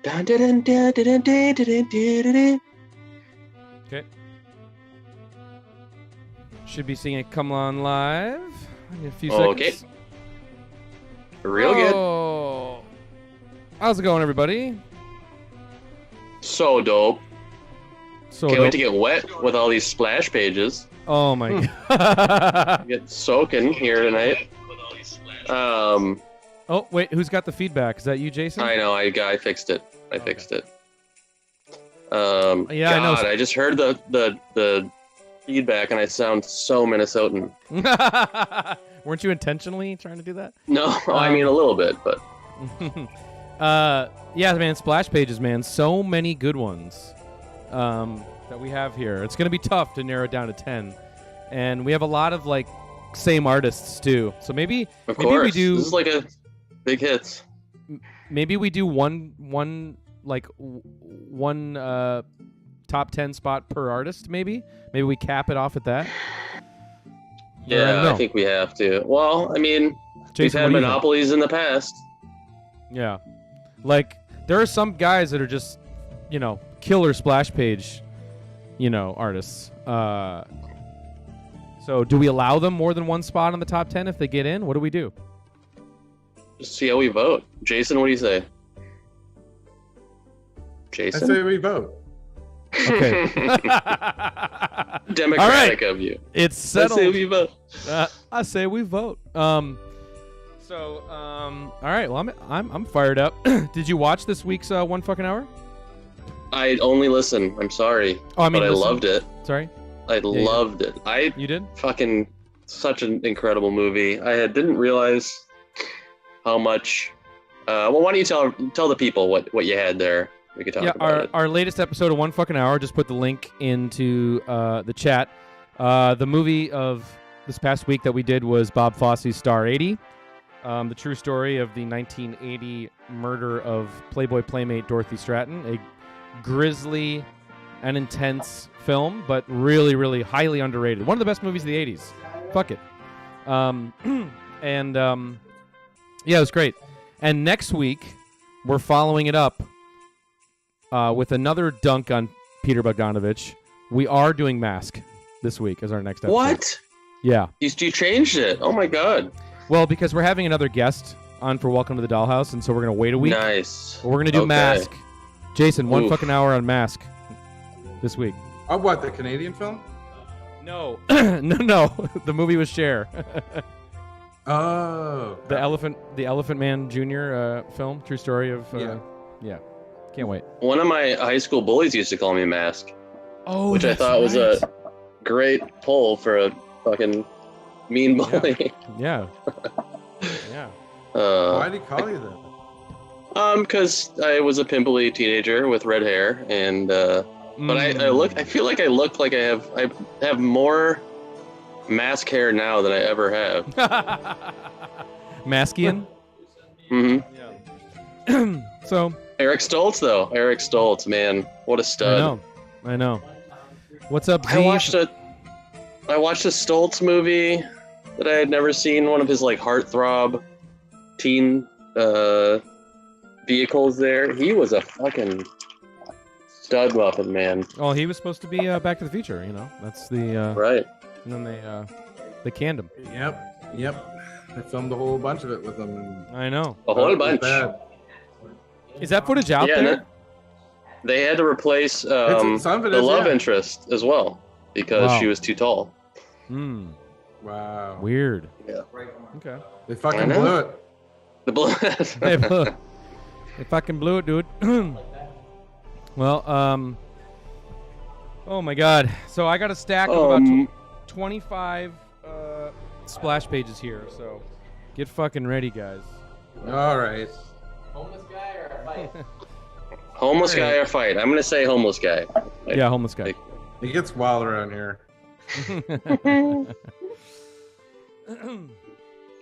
Okay. Should be seeing it come on live in a few seconds. Okay. Real good. How's it going, everybody? So dope. So Can't dope. wait to get wet with all these splash pages. Oh my god. Get soaking here tonight. Oh, wait, who's got the feedback? Is that you, Jason? I know, I fixed it. I fixed it. Yeah, I know. God, I just heard the feedback and I sound so Minnesotan. Weren't you intentionally trying to do that? No, I mean a little bit, but yeah, man, splash pages, man. So many good ones that we have here. It's going to be tough to narrow it down to 10. And we have a lot of like same artists too. So maybe we do this is like a big hits. Maybe we do one top 10 spot per artist. Maybe we cap it off at that. Yeah, I think we have to. Well, I mean, Jason, we've had monopolies in the past. Yeah, like there are some guys that are just, killer splash page, artists. So do we allow them more than one spot on the top 10 if they get in? What do we do? Just see how we vote. Jason, what do you say? Jason? I say we vote. Okay. Democratic of you. It's settled. I say we vote. I say we vote. All right. Well, I'm fired up. Did you watch this week's 1 fucking hour? I only listen. I'm sorry. Oh, but I loved it. Sorry. I loved it. You did? Fucking such an incredible movie. I didn't realize how much. Well, why don't you tell the people what you had there? We could talk about it. Our latest episode of 1 fucking hour. Just put the link into the chat. The movie of this past week that we did was Bob Fosse's Star 80, the true story of the 1980 murder of Playboy playmate Dorothy Stratton. A grisly and intense film, but really, really highly underrated. One of the best movies of the 80s. Fuck it. Yeah, it was great. And next week, we're following it up with another dunk on Peter Bogdanovich. We are doing Mask this week as our next episode. What? Yeah. You changed it. Oh my god. Well, because we're having another guest on for Welcome to the Dollhouse, and so we're going to wait a week. Nice. We're going to do Mask. Jason, 1 fucking hour on Mask this week. Oh, what, the Canadian film? No. No. The movie was Cher. Oh. The Elephant Man Jr. Film, true story of... Yeah. Can't wait. One of my high school bullies used to call me Mask. Oh, which I thought was a great pull for a fucking mean bully. Yeah. Yeah. Why did he call you that? Because I was a pimply teenager with red hair, and but I feel like I look like I have more mask hair now than I ever have. Maskian? Mm-hmm. Yeah. So Eric Stoltz, though. Eric Stoltz, man, what a stud. I know. What's up, Z? I watched a Stoltz movie that I had never seen. One of his like heartthrob teen vehicles. There, he was a fucking stud muffin, man. Oh, he was supposed to be Back to the Future. That's the right. And then they canned him. Yep. I filmed a whole bunch of it with him. And I know. A whole bunch. Is that footage out there? They had to replace the love interest as well because she was too tall. Wow. Weird. Yeah. Okay. They fucking blew it. They fucking blew it, dude. Well, oh my god. So I got a stack of about 25 splash pages here, so get fucking ready, guys. All right. Homeless guy or a fight? Homeless guy or fight? I'm gonna say homeless guy. Yeah, homeless guy. It gets wild around here.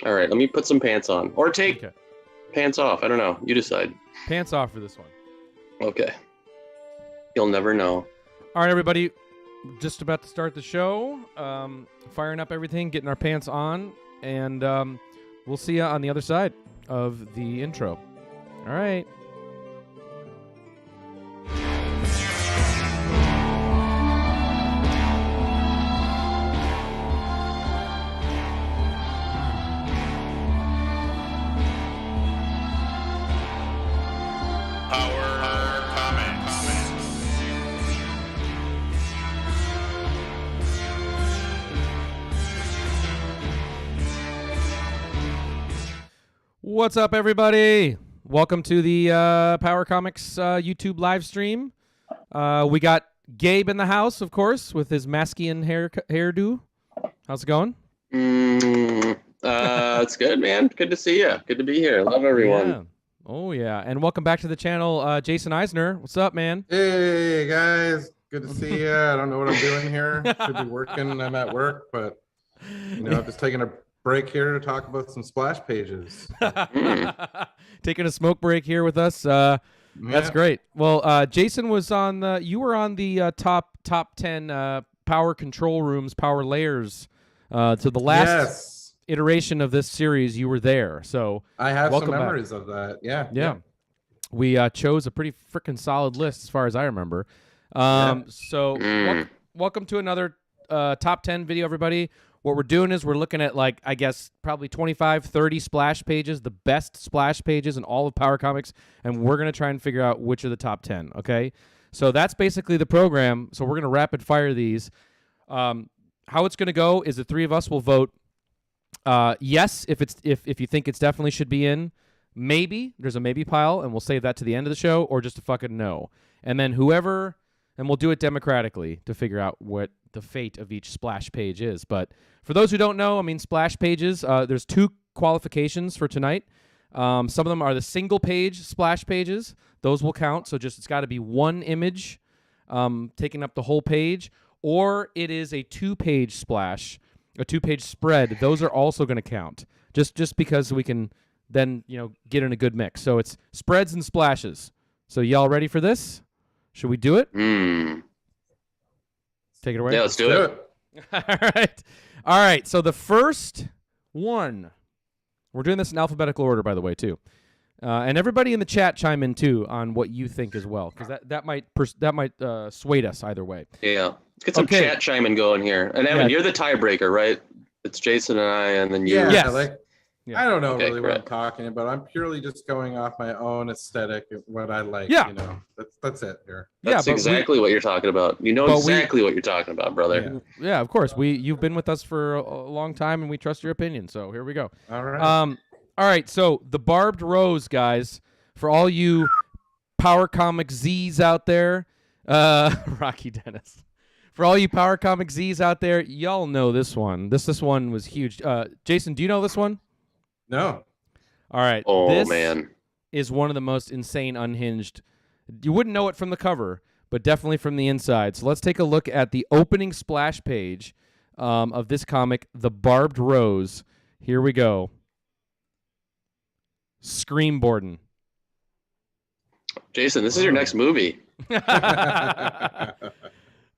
All right, let me put some pants on, or take pants off. I don't know. You decide. Pants off for this one. Okay. You'll never know. All right, everybody. Just about to start the show. Firing up everything, getting our pants on, and we'll see you on the other side of the intro. All right. What's up, everybody? Welcome to the Power Comics YouTube live stream. We got Gabe in the house, of course, with his Maskian hairdo. How's it going? It's good, man. Good to see you. Good to be here. Love everyone. Yeah. Oh, yeah. And welcome back to the channel, Jason Eisner. What's up, man? Hey guys, good to see you. I don't know what I'm doing here. Should be working. I'm at work, but just taking a break here to talk about some splash pages. Taking a smoke break here with us. That's great. Well, Jason was on the. You were on the top 10 power control rooms, power layers. To the last iteration of this series, you were there. So I have some back. memories of that. Yeah. We chose a pretty freaking solid list as far as I remember. So welcome to another top 10 video, everybody. What we're doing is we're looking at, like, I guess probably 25, 30 splash pages, the best splash pages in all of Power Comics, and we're going to try and figure out which are the top 10, okay? So that's basically the program. So we're going to rapid fire these. How it's going to go is the three of us will vote yes if you think it's definitely should be in. Maybe. There's a maybe pile, and we'll save that to the end of the show, or just a fucking no. And then whoever, and we'll do it democratically to figure out what the fate of each splash page is. But for those who don't know, I mean, splash pages, there's two qualifications for tonight. Some of them are the single page splash pages. Those will count. So it's got to be one image taking up the whole page, or it is a two-page splash, a two-page spread. Those are also going to count, just because we can then get in a good mix. So it's spreads and splashes. So y'all ready for this? Should we do it? Take it away. Yeah, let's do it. All right. So the first one, we're doing this in alphabetical order, by the way, too. And everybody in the chat chime in too on what you think as well, because that might sway us either way. Yeah, let's get some chat chiming going here. And Evan, you're the tiebreaker, right? It's Jason and I, and then you. Yeah, I don't know really what I'm talking about. I'm purely just going off my own aesthetic and what I like. Yeah. That's it here. That's exactly what you're talking about. You know exactly what you're talking about, brother. Yeah, of course. You've been with us for a long time, and we trust your opinion. So here we go. All right. All right. So the barbed rose, guys, for all you Power Comic Z's out there, Rocky Dennis. For all you Power Comic Z's out there, y'all know this one. This one was huge. Jason, do you know this one? No. All right. Oh, this man. Is one of the most insane unhinged. You wouldn't know it from the cover, but definitely from the inside. So let's take a look at the opening splash page of this comic, The Barbed Rose. Here we go. Screamboarding. Jason, this is your next movie.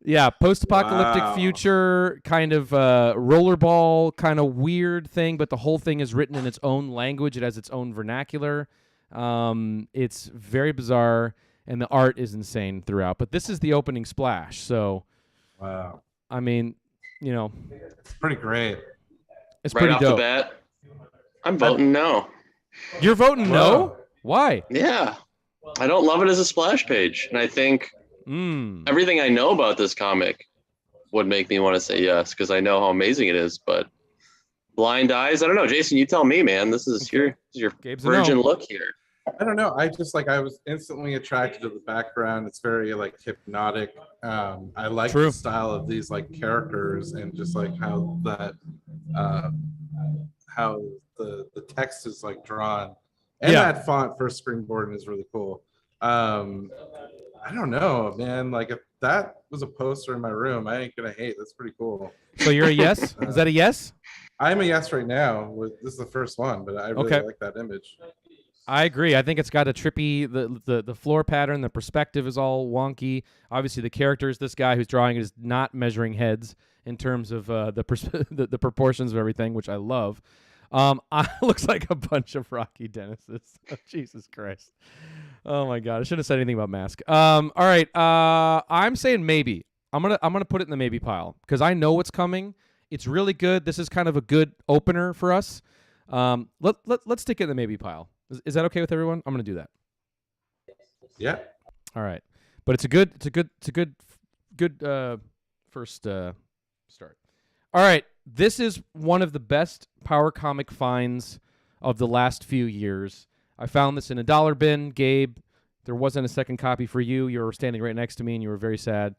Yeah, post-apocalyptic future, kind of rollerball, kind of weird thing, but the whole thing is written in its own language. It has its own vernacular. It's very bizarre, and the art is insane throughout. But this is the opening splash, so wow. I mean, it's pretty great. It's right pretty off dope. the bat, I'm voting no. You're voting no? Why? Yeah, I don't love it as a splash page, and I think. Everything I know about this comic would make me want to say yes, because I know how amazing it is. But blind eyes, I don't know. Jason, you tell me, man. This is your virgin look here. I don't know. I was instantly attracted to the background. It's very hypnotic. I like the style of these characters, and just how that how the text is drawn, and that font for Screamboarding is really cool. I don't know, man. If that was a poster in my room, I ain't gonna hate. That's pretty cool. So you're a yes? Is that a yes? I'm a yes right now. This is the first one, but I really like that image. I agree. I think it's got a trippy. The floor pattern, the perspective is all wonky. Obviously, the characters. This guy who's drawing it is not measuring heads in terms of the proportions of everything, which I love. Looks like a bunch of Rocky Dennises. Oh, Jesus Christ. Oh my God. I shouldn't have said anything about Mask. All right. I'm saying maybe. I'm gonna put it in the maybe pile because I know what's coming. It's really good. This is kind of a good opener for us. Let's stick it in the maybe pile. Is that okay with everyone? I'm gonna do that. Yeah. All right. But it's a good first start. All right. This is one of the best Power Comic finds of the last few years. I found this in a dollar bin. Gabe, there wasn't a second copy for you. You were standing right next to me, and you were very sad.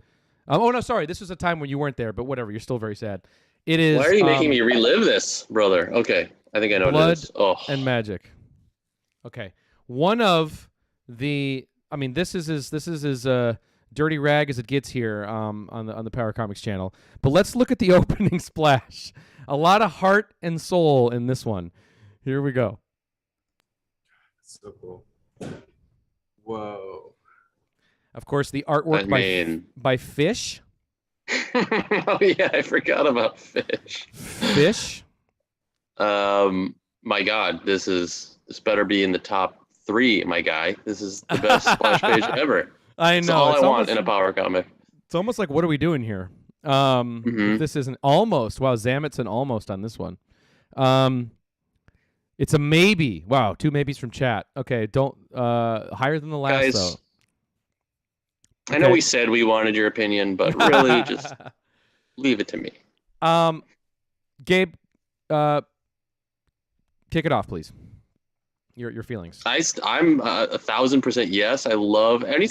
Oh, no, sorry. This was a time when you weren't there, but whatever. You're still very sad. It is. Why are you making me relive this, brother? Okay, I think I know what it Blood is. Oh. and Magic. Okay, one of the. I mean, this is as dirty rag as it gets here on the Power Comics channel. But let's look at the opening splash. A lot of heart and soul in this one. Here we go. So cool. Whoa. Of course, the artwork by Fish. Oh yeah, I forgot about Fish. Fish. My God, this better be in the top 3, my guy. This is the best splash page ever. I know. That's all I want in a power comic. It's almost like, what are we doing here? This isn't almost. Wow, Zamet's an almost on this one. It's a maybe. Wow, 2 maybes from chat. Okay, don't higher than the last Guys, though. Okay. I know we said we wanted your opinion, but really just leave it to me. Gabe, kick it off, please. Your feelings. I'm 1,000% yes. I love every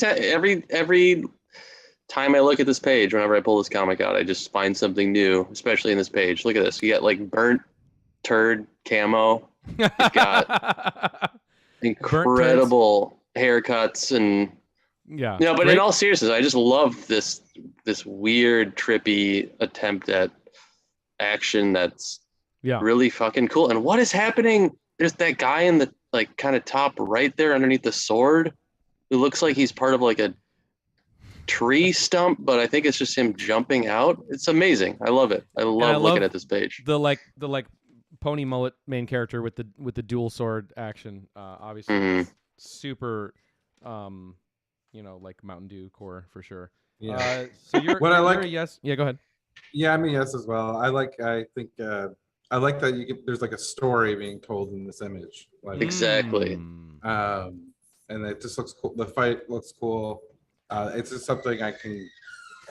time I look at this page. Whenever I pull this comic out, I just find something new, especially in this page. Look at this. You got like burnt turd camo. You've got incredible haircuts and. Yeah. No, but in all seriousness, I just love this weird, trippy attempt at action that's really fucking cool. And what is happening? There's that guy in the like kind of top right there underneath the sword who looks like he's part of like a tree stump, but I think it's just him jumping out. It's amazing. I love it. I love looking at this page. The pony mullet main character with the dual sword action, obviously super like Mountain Dew core for sure. Yeah. So you're a yes. Yeah, go ahead. Yeah, I'm a yes as well. I think I like that there's like a story being told in this image. Like, exactly. And it just looks cool. The fight looks cool. It's just something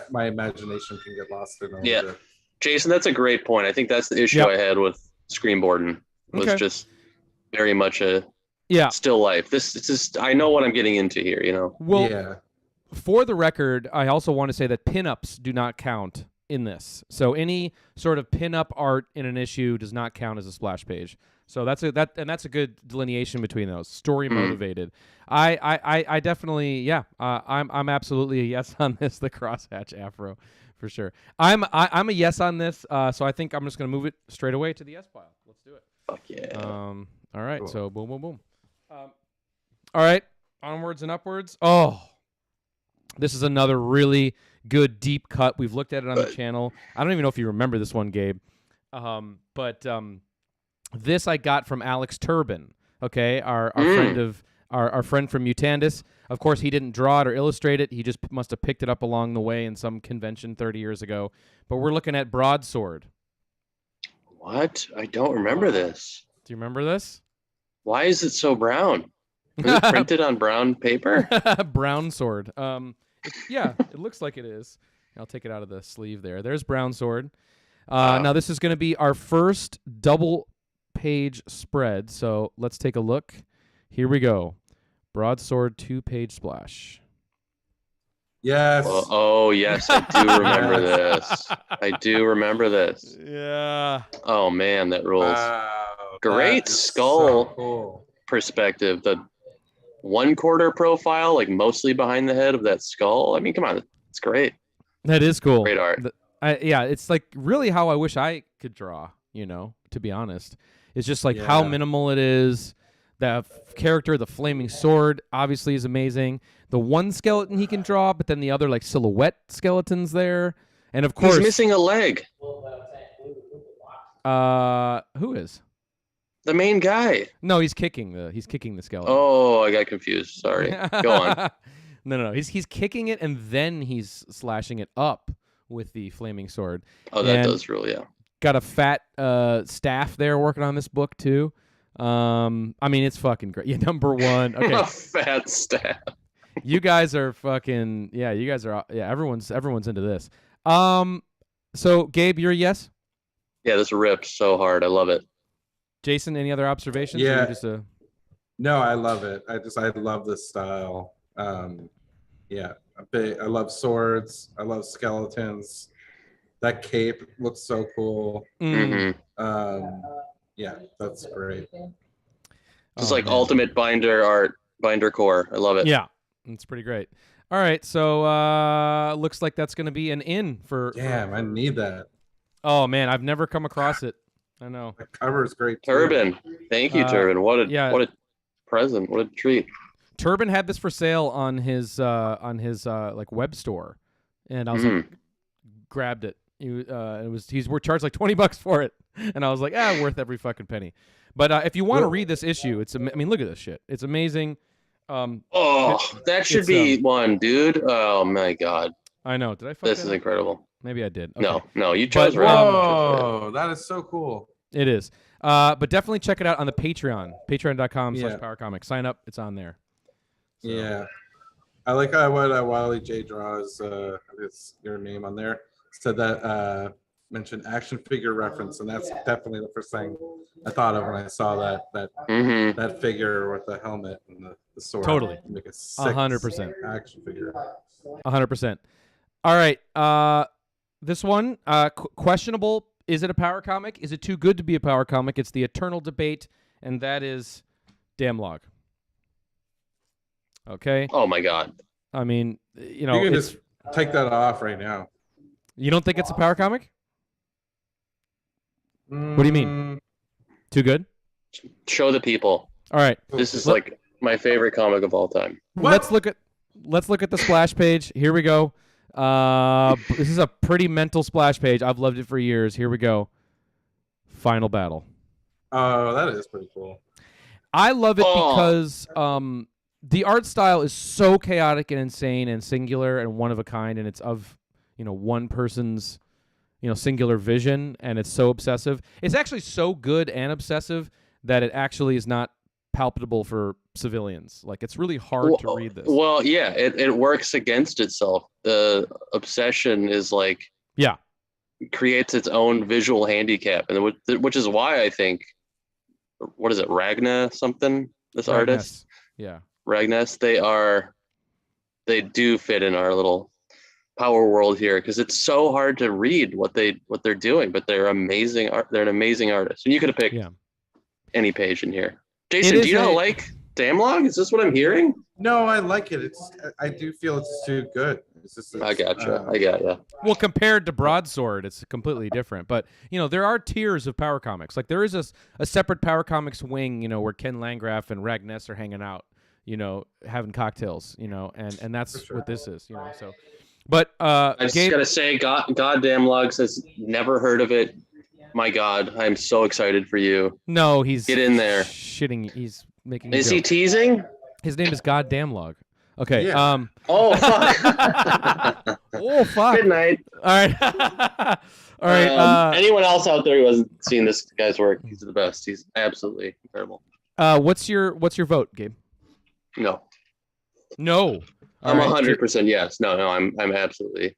my imagination can get lost in. Yeah. Jason, that's a great point. I think that's the issue I had with Screenboarding was just very much a still life. It's just I know what I'm getting into here, you know. Well, for the record, I also want to say that pinups do not count in this. So any sort of pinup art in an issue does not count as a splash page. So that's a good delineation between those. Story motivated. I definitely I'm absolutely a yes on this. The crosshatch afro for sure. I'm a yes on this. So I think I'm just gonna move it straight away to the yes pile. Let's do it. Fuck yeah. All right. Cool. So boom boom boom. All right. Onwards and upwards. Oh, this is another really good deep cut. We've looked at it on the channel. I don't even know if you remember this one, Gabe. But this I got from Alex Turbin. Okay, our friend of our friend from Mutandis. Of course, he didn't draw it or illustrate it. He just must have picked it up along the way in some convention 30 years ago. But we're looking at Broadsword. What? I don't remember this. Do you remember this? Why is it so brown? Is it printed on brown paper? Brown sword. It looks like it is. I'll take it out of the sleeve there. There's Brown Sword. Now, this is going to be our first double-page spread, so let's take a look. Here we go. Broadsword 2-page splash. Yes. Oh, yes, I do remember this. I do remember this. Yeah. Oh, man, that rules. Wow, great skull perspective. The 1/4 profile, like mostly behind the head of that skull. I mean, come on, it's great. That is cool. Great art. It's like really how I wish I could draw, to be honest. It's just like how minimal it is. The character, the flaming sword, obviously is amazing. The one skeleton he can draw, but then the other like silhouette skeletons there. And of course, he's missing a leg. Who is? The main guy. No, he's kicking the skeleton. Oh, I got confused. Sorry. Go on. No. He's kicking it and then he's slashing it up with the flaming sword. Oh, that does rule, yeah. Got a fat staff there working on this book too. I mean, it's fucking great. Yeah, number one. Okay. A fat staff. You guys are fucking you guys are everyone's into this. So Gabe, you're a yes? Yeah, this rips so hard. I love it. Jason, any other observations? Or Yeah. you just No, I love it. I love this style. Yeah, I love swords. I love skeletons. That cape looks so cool. Yeah, that's great. Just like ultimate binder art, binder core. I love it. Yeah, it's pretty great. All right, so looks like that's going to be an in for. Damn, I need that. Oh man, I've never come across it. I know. The cover is great. Too. Turban. Thank you, Turban. What a present. What a treat. Turban had this for sale on his like web store, and I was like, grabbed it. We're charged like $20 for it, and I was like, worth every fucking penny. But if you want to read this issue, look at this shit. It's amazing. That should be one, dude. Oh my god. I know. Did I? This is incredible. Maybe I did. Okay. No, you chose right. Whoa, that is so cool. It is. But definitely check it out on the Patreon. Patreon.com/PowerComics. Sign up. It's on there. So. Yeah. I like how what Wiley J draws your name on there. Said that mentioned action figure reference, and that's definitely the first thing I thought of when I saw that figure with the helmet and the sword. Totally. Make a 100% action figure. 100%. All right. This one, questionable. Is it a power comic? Is it too good to be a power comic? It's the eternal debate, and that is Damlog. Okay. Oh my god. I mean, You can just take that off right now. You don't think it's a power comic? What do you mean? Too good? Show the people. All right. This is like my favorite comic of all time. Let's look at the splash page. Here we go. This is a pretty mental splash page. I've loved it for years. Here we go. Final battle. Oh, that is pretty cool. I love it because the art style is so chaotic and insane and singular and one of a kind, and it's of one person's singular vision, and it's so obsessive. It's actually so good and obsessive that it actually is not palpable for civilians. Like, it's really hard to read this. Well, yeah, it works against itself. The obsession is like, creates its own visual handicap, and which is why I think, what is it, Ragna something? This artist, Ragnas. They do fit in our little power world here, because it's so hard to read what they're doing, but they're amazing. They're an amazing artist, and you could have picked any page in here. Jason, do you not like Damlog? Is this what I'm hearing? No, I like it. I do feel it's too good. I gotcha. I got you. Well, compared to Broadsword, it's completely different. But there are tiers of power comics. Like, there is a separate power comics wing, where Ken Landgraf and Ragnes are hanging out, having cocktails, and that's what this is, So, but I just gotta say, goddamn Log says never heard of it. My God, I'm so excited for you. No, he's get in there. Shitting. He's making. Is he teasing? His name is Goddamn Log. Okay. Yeah. Oh fuck. Oh fuck. Good night. All right. All right. Anyone else out there who hasn't seen this guy's work? He's the best. He's absolutely incredible. What's your vote, Gabe? No. No. I'm 100% yes. No. I'm absolutely.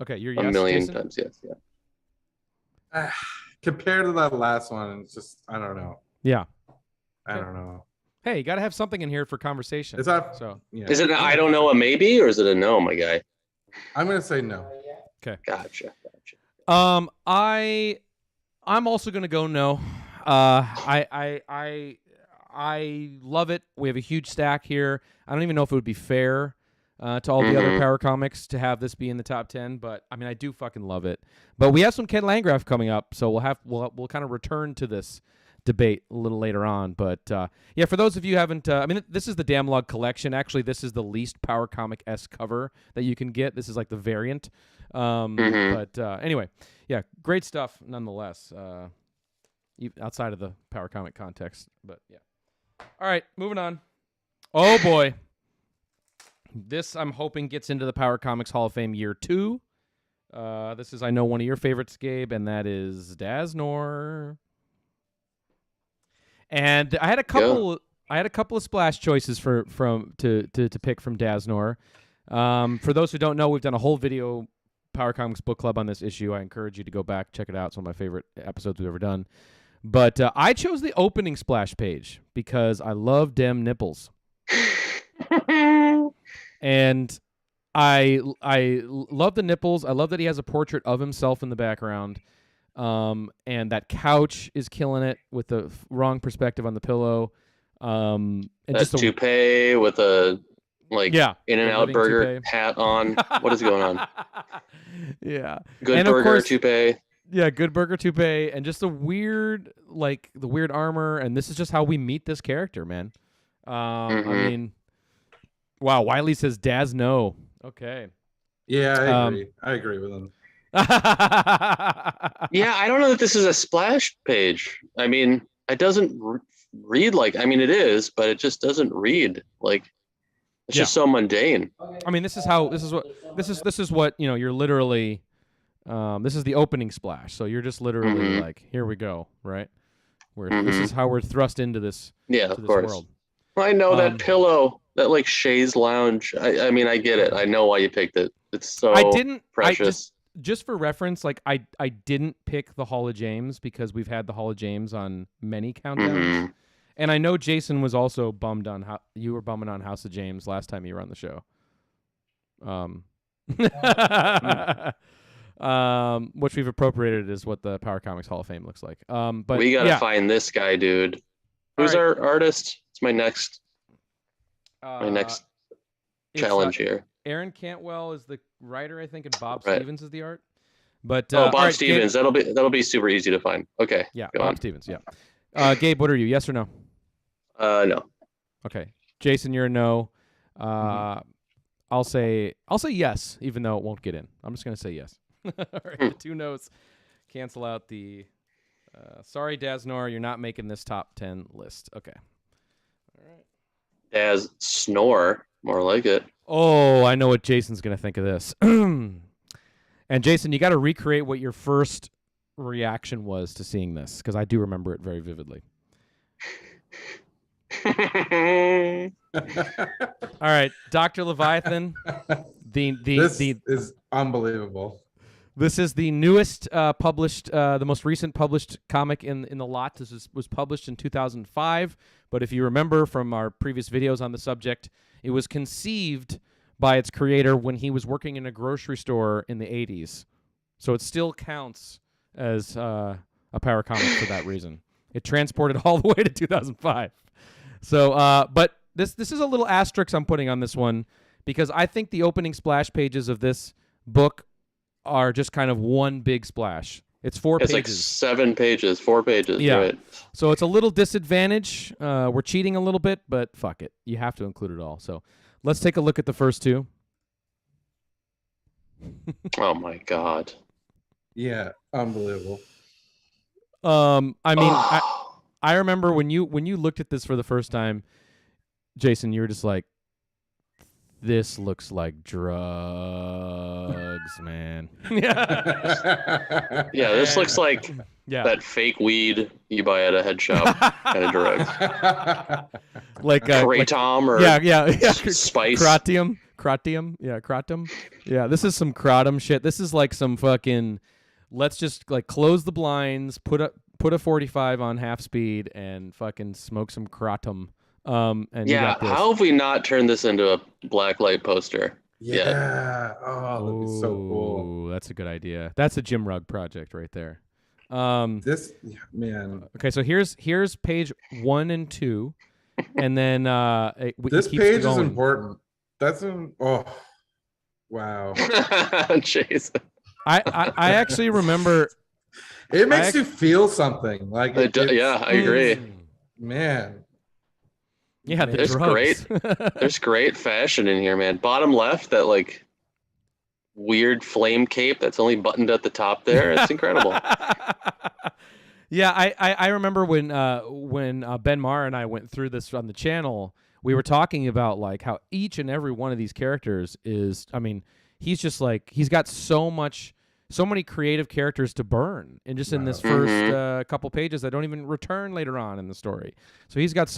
Okay, you're a yes, million Jason? times yes. Yeah. Compared to that last one, it's just I don't know. Yeah. I don't know. Hey, you got to have something in here for conversation. Is that so? Yeah. Is it an I don't know a maybe, or is it a no, my guy? I'm gonna say no. Okay. Gotcha. I'm also gonna go no. I love it. We have a huge stack here. I don't even know if it would be fair to all the other power comics to have this be in the top 10, but I mean, I do fucking love it. But we have some Ken Landgraf coming up, so we'll kind of return to this debate a little later on. But yeah, for those of you who haven't, this is the Damlog collection. Actually, this is the least power comic-esque cover that you can get. This is like the variant. But anyway, yeah, great stuff nonetheless. Outside of the power comic context, but yeah. All right, moving on. Oh boy. This, I'm hoping, gets into the Power Comics Hall of Fame year 2. This is, I know, one of your favorites, Gabe, and that is Daznor. And I had a couple. I had a couple of splash choices to pick from Daznor. For those who don't know, we've done a whole video Power Comics Book Club on this issue. I encourage you to go back, check it out. It's one of my favorite episodes we've ever done. But I chose the opening splash page because I love dem nipples. And I love the nipples. I love that he has a portrait of himself in the background. And that couch is killing it with the wrong perspective on the pillow. And that just toupee with a In-N-Out burger toupee. hat on. What is going on? Yeah. Good and of burger course, toupee. Yeah, good burger toupee, and just the weird armor, and this is just how we meet this character, man. I mean, wow, Wiley says Daz no. Okay. Yeah, I agree with him. Yeah, I don't know that this is a splash page. I mean, it doesn't read like. I mean, it is, but it just doesn't read like. It's just so mundane. I mean, this is what you're literally. This is the opening splash, so you're just literally like, here we go, right? This is how we're thrust into this. Yeah, of course. World. Well, I know that pillow, that like chaise lounge. I mean, I get it. I know why you picked it. It's so precious. Just for reference, like I didn't pick the Hall of James because we've had the Hall of James on many countdowns, and I know Jason was also bummed on how you were bumming on House of James last time you were on the show. Which we've appropriated is what the Power Comics Hall of Fame looks like. But we gotta find this guy, dude. Who's our artist? It's my next challenge here. Aaron Cantwell is the writer, I think, and Bob Stevens is the art. But Bob Stevens, Gabe, that'll be super easy to find. Okay. Yeah, Bob Stevens. Yeah. Gabe, what are you? Yes or no? No. Okay, Jason, you're a no. I'll say yes, even though it won't get in. I'm just gonna say yes. All right, the two notes cancel out the. Sorry, Daznor, you're not making this top 10 list. Okay. All right. Daz snore, more like it. Oh, I know what Jason's gonna think of this. And Jason, you got to recreate what your first reaction was to seeing this, because I do remember it very vividly. All right, Dr. Leviathan. This is unbelievable. This is the newest published, the most recent published comic in the lot. This was published in 2005, but if you remember from our previous videos on the subject, it was conceived by its creator when he was working in a grocery store in the 80s. So it still counts as a power comic for that reason. It transported all the way to 2005. So, but this is a little asterisk I'm putting on this one because I think the opening splash pages of this book are just kind of one big splash. It's pages. Like 7 pages, 4 pages. Yeah. Right. So it's a little disadvantage. We're cheating a little bit, but fuck it. You have to include it all. So let's take a look at the first two. Oh my God. Yeah, unbelievable. I mean, I remember when you looked at this for the first time, Jason, you were just like, this looks like drugs, man. Yeah, this looks like that fake weed you buy at a head shop kind of drugs. Like kratom or spice. Cratium. Yeah, kratom. Yeah, this is some kratom shit. This is like some fucking, let's just like close the blinds, put a 45 on half speed and fucking smoke some kratom. And yeah, how have we not turned this into a blacklight poster? Yeah. Oh, that'd be so cool. That's a good idea. That's a Jim Rugg project right there. This man. Okay, so here's page 1 and 2, and then this page is important. Oh, wow. Jeez. I actually remember. It makes you feel something. Like yeah, I agree. Man. Yeah, there's great fashion in here, man. Bottom left, that like weird flame cape that's only buttoned at the top there. It's incredible. Yeah, I remember when Ben Maher and I went through this on the channel, we were talking about like how each and every one of these characters is, I mean, he's just like, he's got so many creative characters to burn, and just in this first couple pages that don't even return later on in the story. So he's got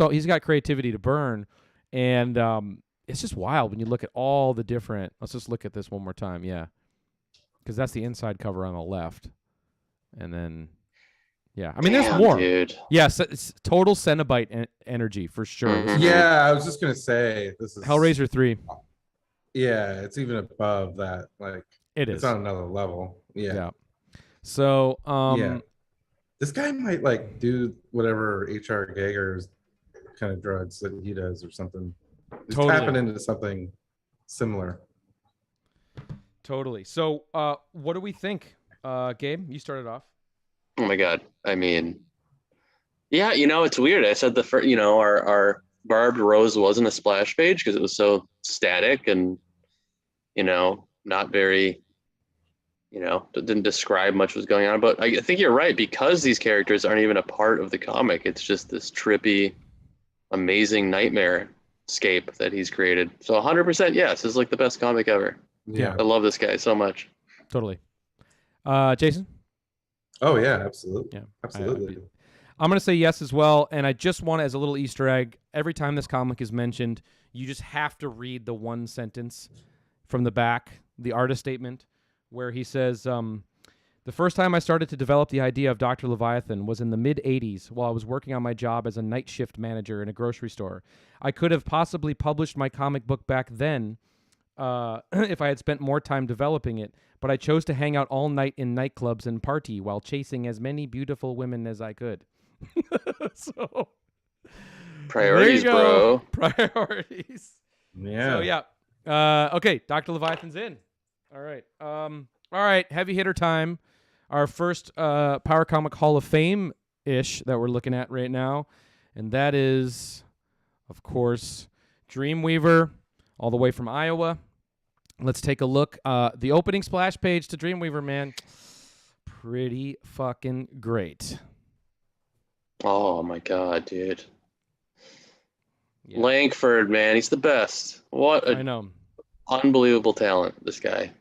creativity to burn, and it's just wild when you look at all the different. Let's just look at this one more time, yeah, because that's the inside cover on the left, and then Yeah, I mean, Damn, there's more. dude. Yeah, it's total Cenobite energy for sure. Mhm. Yeah, I was just gonna say this is Hellraiser 3. Yeah, it's even above that. Like It it's is. on another level. Yeah. So, Yeah. This guy might like do whatever HR Geiger's kind of drugs that he does or something. He's Totally. tapping into something similar. Totally. So, what do we think? Gabe, you started off. Oh my god. I mean, yeah, it's weird. I said the first, our barbed rose wasn't a splash page because it was so static and, not very, didn't describe much was going on. But I think you're right, because these characters aren't even a part of the comic. It's just this trippy, amazing nightmare scape that he's created. So 100% yes, this is like the best comic ever. Yeah. I love this guy so much. Totally. Jason? Oh yeah, absolutely. Yeah. Absolutely. I'm going to say yes as well, and I just want, as a little Easter egg, every time this comic is mentioned, you just have to read the one sentence from the back, the artist statement, where he says, the first time I started to develop the idea of Dr. Leviathan was in the mid-'80s while I was working on my job as a night shift manager in a grocery store. I could have possibly published my comic book back then if I had spent more time developing it, but I chose to hang out all night in nightclubs and party while chasing as many beautiful women as I could. So Priorities, there you go. bro. Priorities. Yeah. So yeah. Okay, Dr. Leviathan's in. All right. All right, heavy hitter time. Our first Power Comic Hall of Fame-ish that we're looking at right now. And that is, of course, Dreamweaver, all the way from Iowa. Let's take a look. The opening splash page to Dreamweaver, man. Pretty fucking great. Oh my god, dude. Yeah. Langford, man, he's the best. What I a know. unbelievable talent, this guy.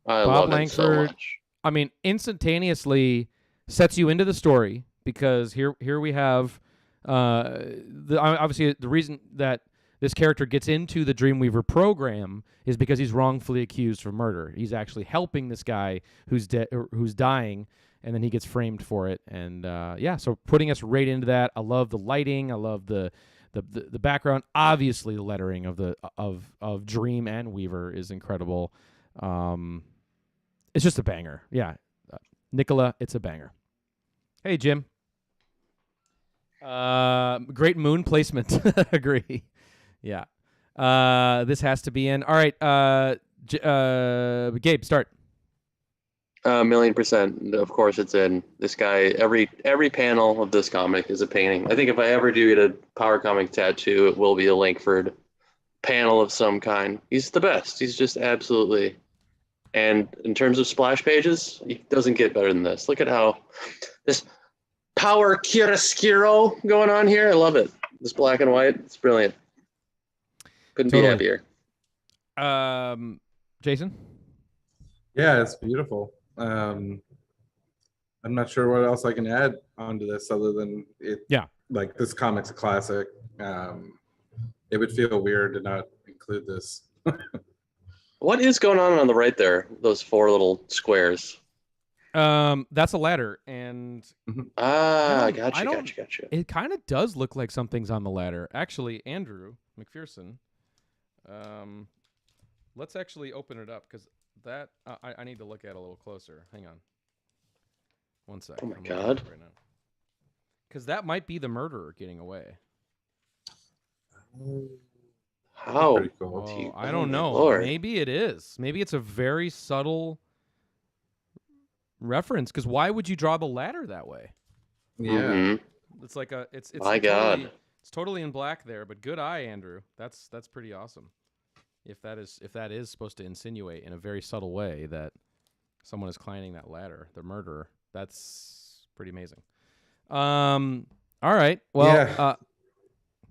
I Bob love him so Langford, much. I mean, instantaneously sets you into the story, because here we have obviously the reason that this character gets into the Dreamweaver program is because he's wrongfully accused for murder. He's actually helping this guy who's dying, and then he gets framed for it. And so putting us right into that. I love the lighting. I love the background. Obviously, the lettering of Dream and Weaver is incredible. It's just a banger. Yeah, Nicola, it's a banger. Hey, Jim. Great moon placement. Agree. Yeah. This has to be in. All right. Gabe, start. 1,000,000%. Of course, it's in. This guy. Every panel of this comic is a painting. I think if I ever do get a Power Comic tattoo, it will be a Langford panel of some kind. He's the best. He's just absolutely. And in terms of splash pages, he doesn't get better than this. Look at how this power chiaroscuro going on here. I love it. This black and white. It's brilliant. Couldn't be happier. Jason? Yeah, it's beautiful. I'm not sure what else I can add onto this other than it. Yeah. Like, this comic's a classic. It would feel weird to not include this. What is going on the right there? Those 4 little squares. That's a ladder, and Gotcha. it kind of does look like something's on the ladder. Actually, Andrew McPherson, let's actually open it up, because that I need to look at it a little closer. Hang on, one sec. Oh my god! Right now, because that might be the murderer getting away. How? Cool. I don't know. Lord. Maybe it is. Maybe it's a very subtle reference, because why would you draw the ladder that way? Yeah. Mm-hmm. It's like it's My God. It's totally in black there, but good eye, Andrew. That's pretty awesome. If that is supposed to insinuate in a very subtle way that someone is climbing that ladder, the murderer, that's pretty amazing. All right. Well, yeah.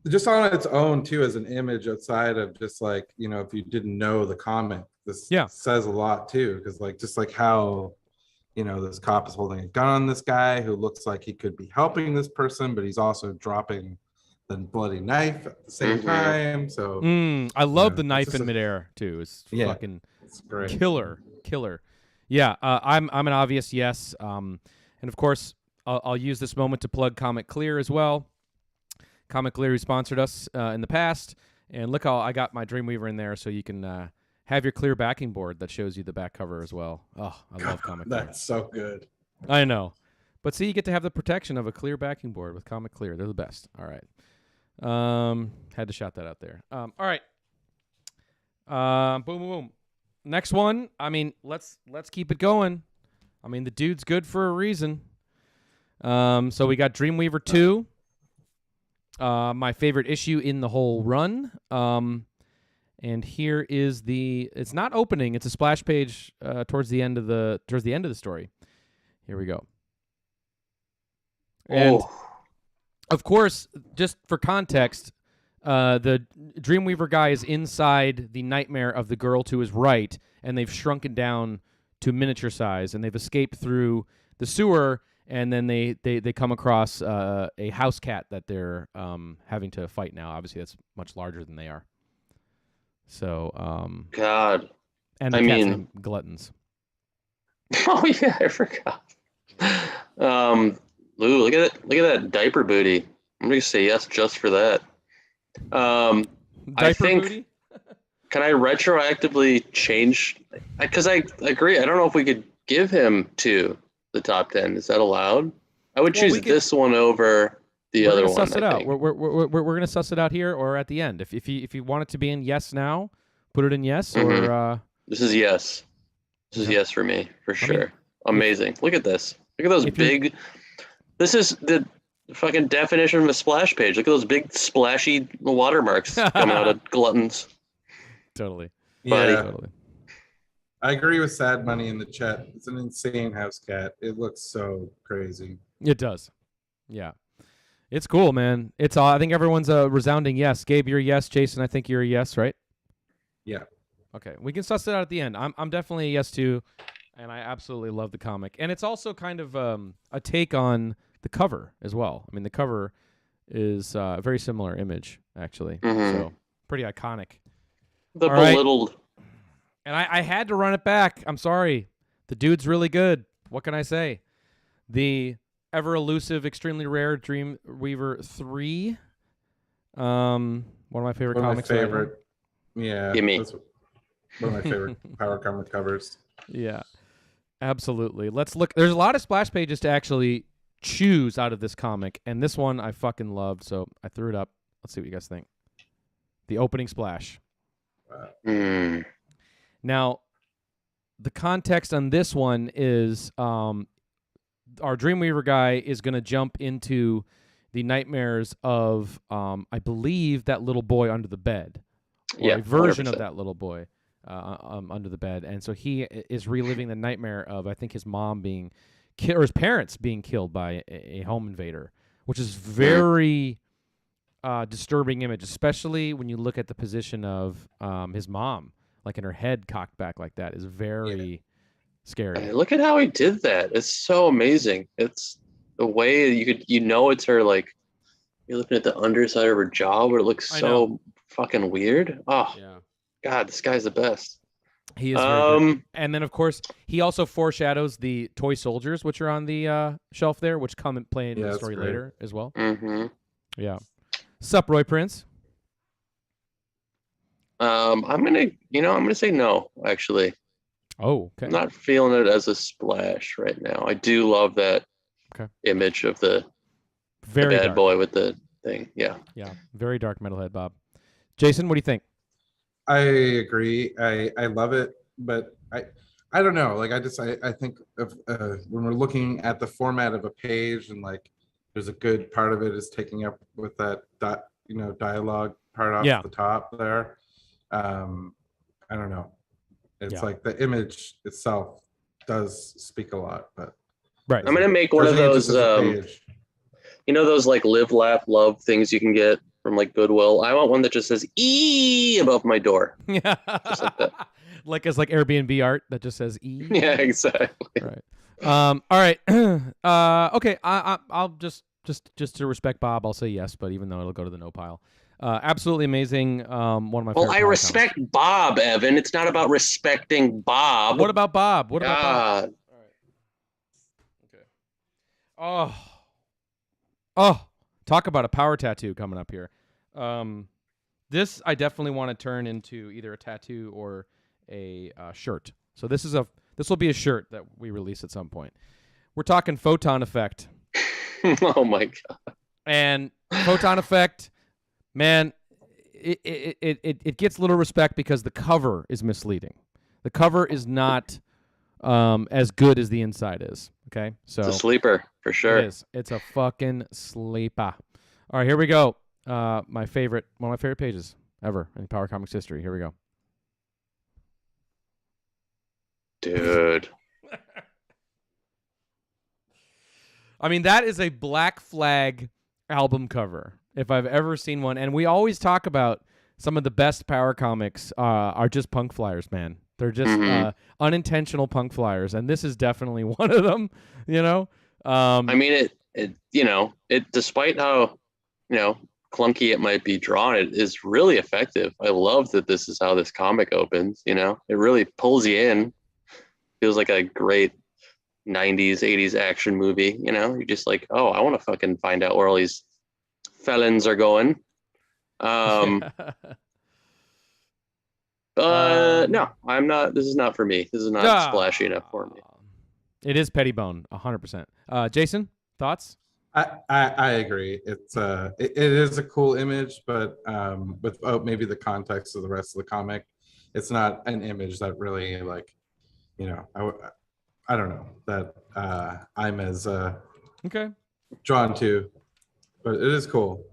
Just on its own too, as an image outside of just like, if you didn't know the comic, this says a lot too, because just like how this cop is holding a gun on this guy who looks like he could be helping this person, but he's also dropping the bloody knife at the same time. So I love the knife in midair too. It's fucking great. Killer. Yeah, I'm an obvious yes. And of course, I'll use this moment to plug Comic Clear as well. Comic Clear, who sponsored us in the past. And look how I got my Dreamweaver in there so you can have your clear backing board that shows you the back cover as well. Oh, I love Comic Clear. That's so good. I know. But see, you get to have the protection of a clear backing board with Comic Clear. They're the best. All right. Had to shout that out there. All right. Boom, boom, boom. Next one. I mean, let's keep it going. I mean, the dude's good for a reason. So we got Dreamweaver 2. My favorite issue in the whole run. And here is it's not opening, it's a splash page towards the end of the story. Here we go. And of course, just for context, the Dreamweaver guy is inside the nightmare of the girl to his right, and they've shrunken down to miniature size, and they've escaped through the sewer. And then they come across a house cat that they're having to fight now. Obviously, that's much larger than they are. So, God. And the cat's named Gluttons. Oh yeah, I forgot. Ooh, look at it! Look at that diaper booty. I'm gonna say yes just for that. I think. Booty? Can I retroactively change? Because I agree. I don't know if we could give him to the top 10. Is that allowed? I would choose this one over the other one. Suss it out. We're gonna suss it out here or at the end. If you want it to be in yes now, put it in yes or. This is yes. This is yes for me for sure. Amazing. Look at this. Look at those big. This is the fucking definition of a splash page. Look at those big splashy watermarks coming out of Gluttons. Totally. Yeah. Totally. I agree with Sad Money in the chat. It's an insane house cat. It looks so crazy. It does. Yeah. It's cool, man. It's I think everyone's a resounding yes. Gabe, you're a yes. Jason, I think you're a yes, right? Yeah. Okay. We can suss it out at the end. I'm definitely a yes too, and I absolutely love the comic. And it's also kind of a take on the cover as well. I mean, the cover is a very similar image, actually. So pretty iconic. The belittled. Right. And I had to run it back. I'm sorry. The dude's really good. What can I say? The ever elusive, extremely rare Dreamweaver 3. One of my favorite comics. One of my favorite. Yeah. Gimme. That's one of my favorite Power Comic covers. Yeah. Absolutely. Let's look. There's a lot of splash pages to actually choose out of this comic, and this one I fucking loved, so I threw it up. Let's see what you guys think. The opening splash. Now, the context on this one is our Dreamweaver guy is going to jump into the nightmares of, I believe, that little boy under the bed. Or a version 100%. Of that little boy under the bed. And so he is reliving the nightmare of, I think, his mom being killed, or his parents being killed by a home invader, which is very disturbing image, especially when you look at the position of his mom. Like in her head cocked back like that is very scary. Hey, look at how he did that. It's so amazing. It's the way it's her, like, you're looking at the underside of her jaw where it looks so fucking weird. Oh, yeah. God, this guy's the best. He is very good. And then, of course, he also foreshadows the toy soldiers, which are on the shelf there, which come and play in the story later as well. Yeah. Sup, Roy Prince? I'm gonna say no, actually. Oh, okay. I'm not feeling it as a splash right now. I do love that image of the bad dark boy with the thing. Yeah. Yeah. Very dark metalhead, Bob. Jason, what do you think? I agree. I love it, but I don't know. Like I think of when we're looking at the format of a page, and like there's a good part of it is taking up with that dialogue part off the top there. I don't know. It's like the image itself does speak a lot, but I'm gonna make one of those those like live, laugh, love things you can get from like Goodwill. I want one that just says E above my door. Yeah. Just like that. Like as like Airbnb art that just says E. Yeah, exactly. Right. All right. Okay. I'll just to respect Bob, I'll say yes, but even though it'll go to the no pile. Absolutely amazing. One of my favorite. Well, I respect Bob, Evan. It's not about respecting Bob. What about Bob? What about Bob? Oh, talk about a power tattoo coming up here. This I definitely want to turn into either a tattoo or a shirt. So this will be a shirt that we release at some point. We're talking Photon Effect. Oh my god! And Proton Effect, man, it gets little respect because the cover is misleading. The cover is not as good as the inside is. Okay, so It's a sleeper for sure. it is. It's a fucking sleeper. All right, here we go. One of my favorite pages ever in Power Comics history. Here we go. Dude. I mean, that is a Black Flag album cover, if I've ever seen one. And we always talk about some of the best Power Comics are just punk flyers, man. They're just unintentional punk flyers, and this is definitely one of them. You know, I mean, it despite how clunky it might be drawn, it is really effective. I love that this is how this comic opens. It really pulls you in. Feels like a great 90s, 80s action movie. You're just like, oh, I want to fucking find out where all these felons are going. No, I'm not. This is not for me. This is not splashy enough for me. It is Pettibone, 100%. Jason, thoughts? I agree. It is a cool image, but without maybe the context of the rest of the comic, it's not an image that really I don't know that I'm as drawn to, but it is cool.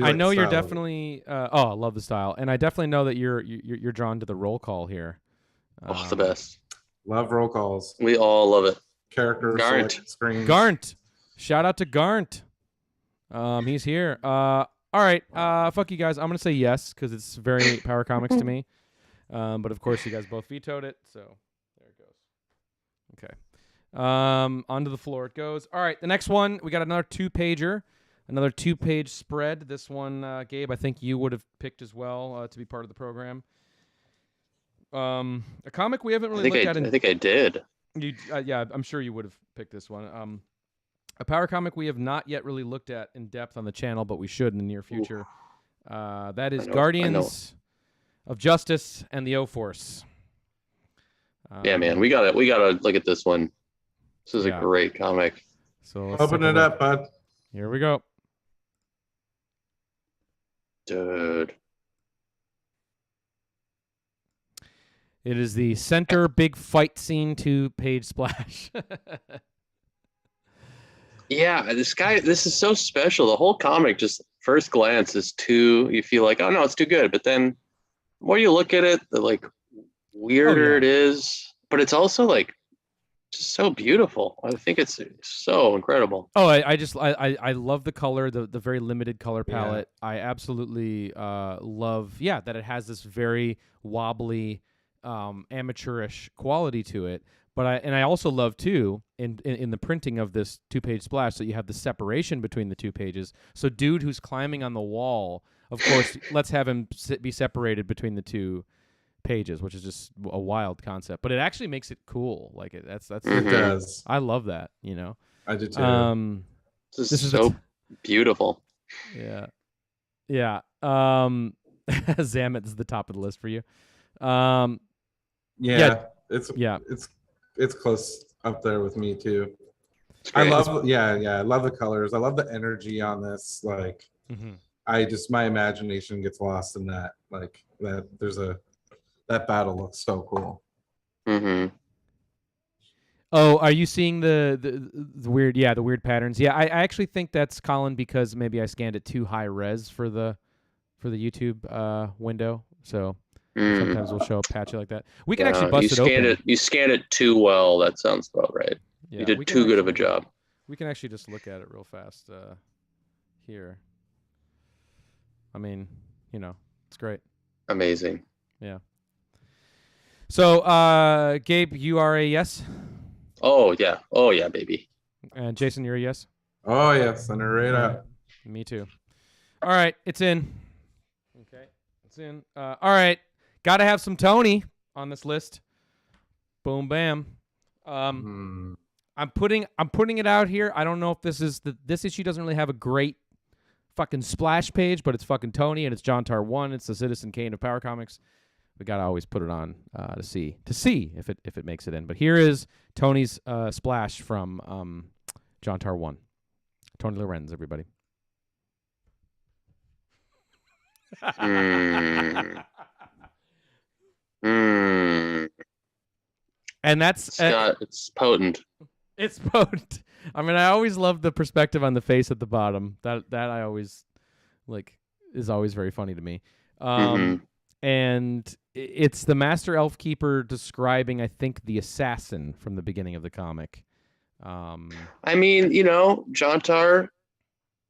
I know you're definitely. I love the style, and I definitely know that you're drawn to the roll call here. The best. Love roll calls. We all love it. Character select screens. Garnt. Shout out to Garnt. He's here. All right. Fuck you guys. I'm gonna say yes because it's very Power Comics to me. But of course you guys both vetoed it, so there it goes. Okay. Onto the floor it goes. All right. The next one, we got another 2-pager. Another 2-page spread. This one, Gabe, I think you would have picked as well to be part of the program. A comic we haven't really looked at. I think I did. Yeah, I'm sure you would have picked this one. A Power comic we have not yet really looked at in depth on the channel, but we should in the near future. That is Guardians of Justice and the O-Force. Yeah, man, we gotta look at this one. This is a great comic. So open it up, bud. Here we go. Dude. It is the center big fight scene 2-page splash. Yeah, this is so special. The whole comic, just first glance, you feel like, oh no, it's too good. But then the more you look at it, the like weirder it is. But it's also like just so beautiful. I think it's so incredible. Oh, I love the color, the very limited color palette. Yeah. I absolutely love that it has this very wobbly, amateurish quality to it. But I also love too in the printing of this 2-page splash that you have the separation between the 2 pages. So dude who's climbing on the wall, of course, let's have him be separated between the 2 pages, which is just a wild concept. But it actually makes it cool. Like that's it does. I love that. I do too. This is so beautiful. Yeah. Yeah. Zamet is the top of the list for you. It's close up there with me too. I love I love the colors. I love the energy on this. Like my imagination gets lost in that. Like that battle looks so cool. Mm-hmm. Oh, are you seeing the weird the weird patterns? Yeah, I actually think that's Colin because maybe I scanned it too high res for the YouTube window. So sometimes we'll show a patchy like that. We can actually bust it open. You scanned it too well. That sounds about right. Yeah, you did too good of a job. We can actually just look at it real fast here. I mean, it's great. Amazing. Yeah. So, Gabe, you are a yes? Oh, yeah. Oh, yeah, baby. And Jason, you're a yes? Oh, yeah. Send her right up. Me too. All right. It's in. Okay. It's in. All right. Got to have some Tony on this list. Boom, bam. I'm putting it out here. I don't know if this issue doesn't really have a great fucking splash page, but it's fucking Tony and it's John Tarr 1. It's the Citizen Kane of Power Comics. We gotta always put it on to see if it makes it in. But here is Tony's splash from John Tarr 1. Tony Lorenz, everybody. And that's it's potent. It's potent. I mean, I always love the perspective on the face at the bottom. That I always like is always very funny to me. And it's the Master Elf Keeper describing, I think, the assassin from the beginning of the comic. I mean, John Tarr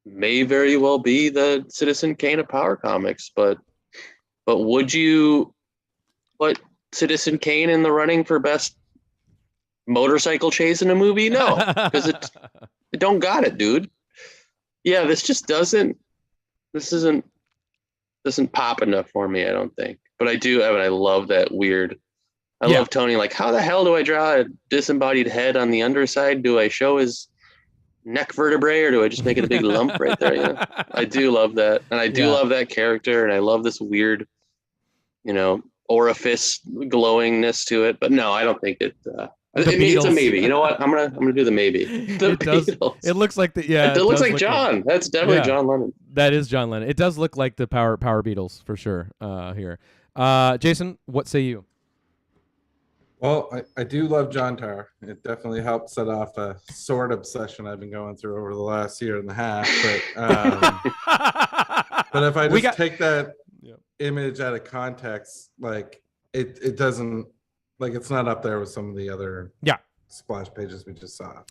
may very well be the Citizen Kane of Power Comics, but would you put Citizen Kane in the running for best motorcycle chase in a movie? No, because it don't got it, dude. Yeah, this isn't pop enough for me, I don't think. But I do, I love that weird. I love Tony. Like, how the hell do I draw a disembodied head on the underside? Do I show his neck vertebrae, or do I just make it a big lump right there? I do love that, and I do love that character, and I love this weird, orifice glowingness to it. But no, I don't think it. It's a maybe. You know what? I'm gonna do the maybe. It looks like the It looks like John. That's definitely John Lennon. That is John Lennon. It does look like the Power Beatles for sure. Here, Jason, what say you? Well, I do love John Tarr. It definitely helped set off a sword obsession I've been going through over the last year and a half. But if I just take that image out of context, like it doesn't, like, it's not up there with some of the other splash pages we just saw.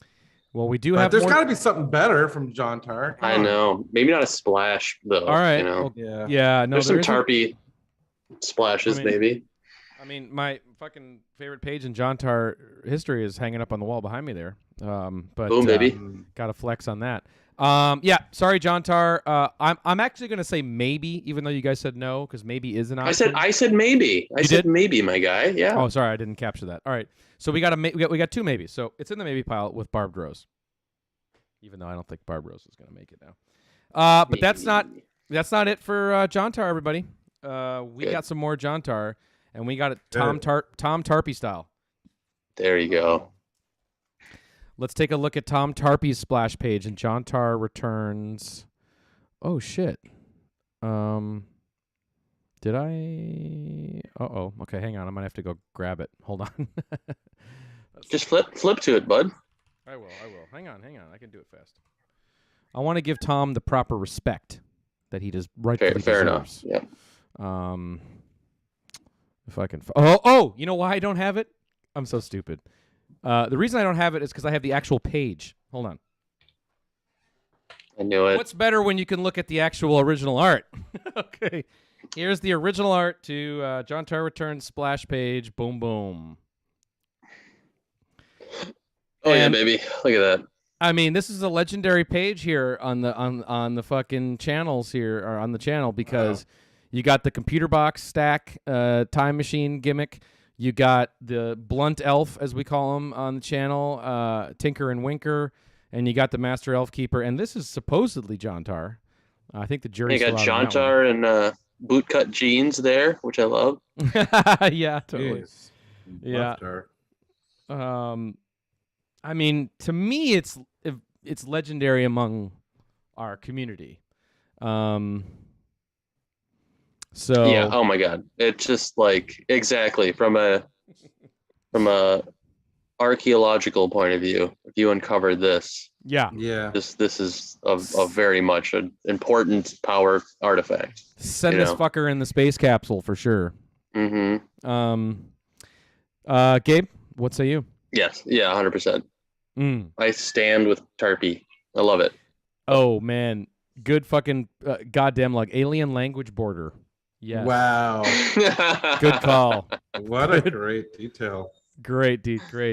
Well, we do have. There's got to be something better from John Tarr. I know. Maybe not a splash though. All right. Well, No, there's some tarpy splashes, maybe. I mean, my fucking favorite page in John Tarr history is hanging up on the wall behind me there. But boom, baby. Got to flex on that. Sorry, John Tarr. I'm actually going to say maybe, even though you guys said no, because maybe is an option. I said maybe. I said maybe, my guy. Yeah. Oh, sorry, I didn't capture that. All right, so we got two maybes. So it's in the maybe pile with Barbed Rose, even though I don't think Barbed Rose is going to make it now. But that's not it for John Tarr, everybody. We got some more John Tarr, and we got it Tom Tarpey style. There you go. Let's take a look at Tom Tarpey's splash page, and John Tarr returns. Oh shit! Did I? Okay, hang on. I might have to go grab it. Hold on. Just flip to it, bud. I will. Hang on. I can do it fast. I want to give Tom the proper respect that he does rightfully deserves. Fair enough. Yeah. If I can. You know why I don't have it? I'm so stupid. The reason I don't have it is because I have the actual page. Hold on. I knew it. What's better when you can look at the actual original art? Okay. Here's the original art to John Tarr Returns splash page. Boom, boom. Yeah, baby. Look at that. I mean, this is a legendary page here on the fucking channels here, or on the channel, because you got the computer box stack time machine gimmick. You got the blunt elf, as we call him on the channel, Tinker and Winker, and you got the Master Elf Keeper, and this is supposedly John Tarr. I think the jury's still out on that one. You got John Tarr and bootcut jeans there, which I love. Yeah, totally. Jeez. Yeah. I mean, to me, it's legendary among our community. So yeah, oh my god, it's just like exactly from a archaeological point of view. If you uncover this, this is a very much an important power artifact. Send this fucker in the space capsule for sure. Mm-hmm. Gabe, what say you? Yes, yeah, 100%. I stand with Tarpey. I love it. Oh man, good fucking goddamn alien language border. Yeah. Wow. Good call. What a great detail. Great